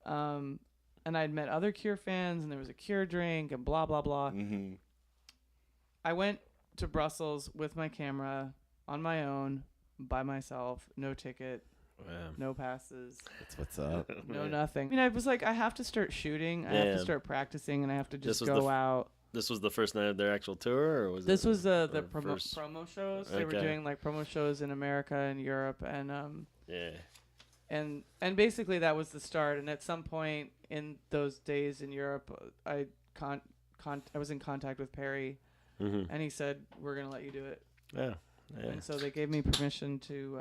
And I'd met other Cure fans, and there was a Cure drink, and blah, blah, blah. I went to Brussels with my camera on my own, by myself, no ticket, no passes. That's what's up. No nothing. I mean, I was like, I have to start shooting. I have to start practicing, and I have to just go out. This was the first night of their actual tour, or was this it? was the promo shows. They were doing like promo shows in America and Europe, and and basically that was the start. And at some point in those days in Europe, I was in contact with Perry, and he said, "We're gonna let you do it." Yeah. And so they gave me permission to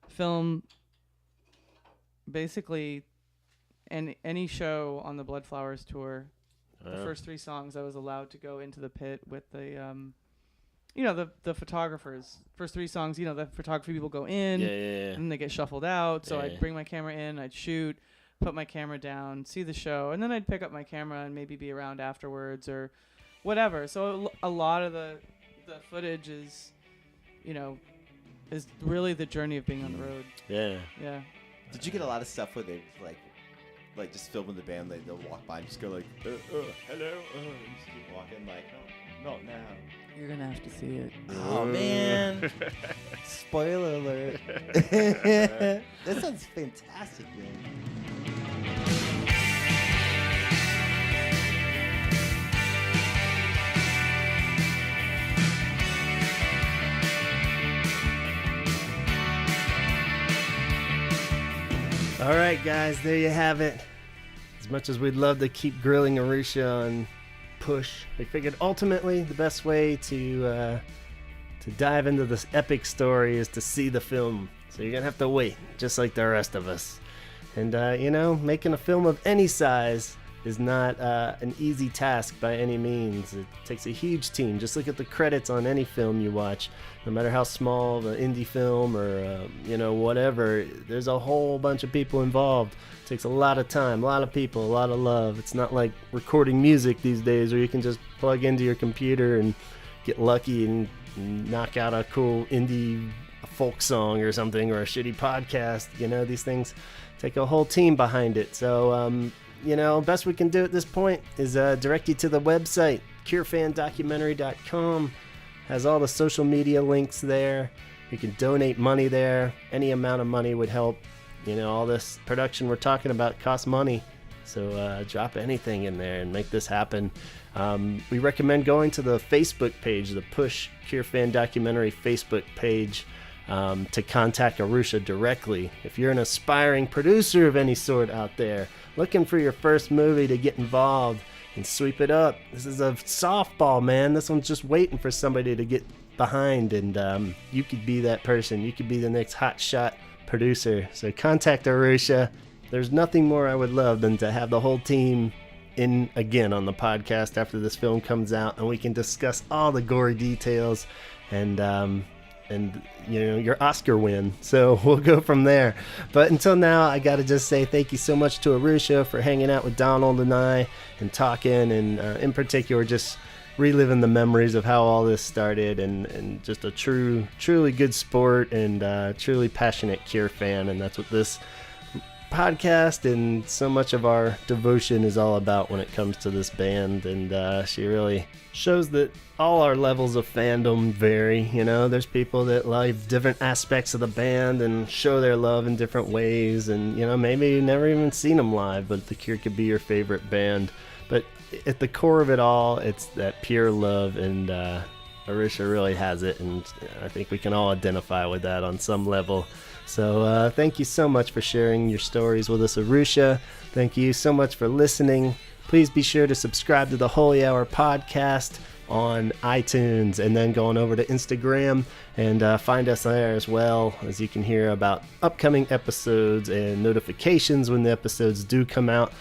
film basically any show on the Blood Flowers tour, the first 3 songs I was allowed to go into the pit with the the photographers. First 3 songs, the photography people go in, and then they get shuffled out. So I'd bring my camera in, I'd shoot, put my camera down, see the show, and then I'd pick up my camera and maybe be around afterwards or whatever. So a lot of the footage is, is really the journey of being on the road. Yeah. Yeah. Did you get a lot of stuff where they like just filming the band, they'll walk by and just go like, hello, and just keep walking like, no, not now. You're gonna have to see it. Oh man! Spoiler alert! That sounds fantastic, man. All right, guys, there you have it. As much as we'd love to keep grilling Arusha on Push, we figured ultimately the best way to dive into this epic story is to see the film. So you're gonna have to wait, just like the rest of us. And making a film of any size is not an easy task by any means. It takes a huge team. Just look at the credits on any film you watch. No matter how small of an indie film or whatever, there's a whole bunch of people involved. It takes a lot of time, a lot of people, a lot of love. It's not like recording music these days where you can just plug into your computer and get lucky and knock out a cool indie folk song or something, or a shitty podcast. These things take a whole team behind it. So best we can do at this point is direct you to the website, curefandocumentary.com. Has all the social media links there. You can donate money there. Any amount of money would help. All this production we're talking about costs money. So drop anything in there and make this happen. We recommend going to the Facebook page, the Push Cure Fan Documentary Facebook page, to contact Arusha directly. If you're an aspiring producer of any sort out there, looking for your first movie to get involved and sweep it up, this is a softball, man. This one's just waiting for somebody to get behind, and you could be that person. You could be the next hotshot producer. So contact Arusha. There's nothing more I would love than to have the whole team in again on the podcast after this film comes out, and we can discuss all the gory details and your Oscar win. So we'll go from there. But until now, I gotta just say thank you so much to Arusha for hanging out with Donald and I and talking, and in particular just reliving the memories of how all this started, and just a truly good sport and truly passionate Cure fan. And that's what this podcast and so much of our devotion is all about when it comes to this band. And she really shows that all our levels of fandom vary. There's people that like different aspects of the band and show their love in different ways, and maybe you've never even seen them live, but The Cure could be your favorite band. But at the core of it all, it's that pure love, and Arusha really has it, and I think we can all identify with that on some level. So thank you so much for sharing your stories with us, Arusha. Thank you so much for listening. Please be sure to subscribe to the Holy Hour podcast on iTunes, and then going over to Instagram and find us there as well, as you can hear about upcoming episodes and notifications when the episodes do come out.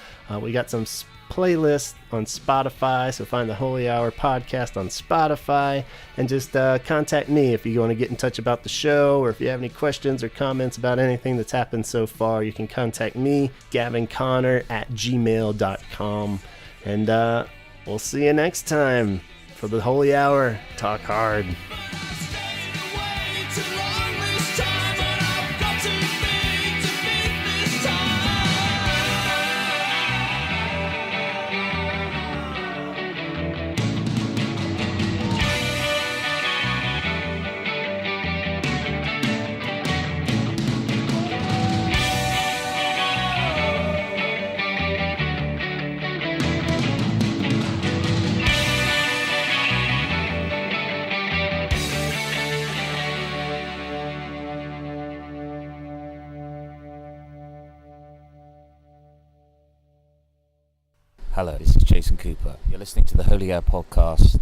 We got some playlist on Spotify, so find the Holy Hour podcast on Spotify, and just contact me if you want to get in touch about the show, or if you have any questions or comments about anything that's happened so far. You can contact me, gavinconner @gmail.com, and we'll see you next time for the Holy Hour. Talk hard. Hello, this is Jason Cooper. You're listening to the Holy Air podcast.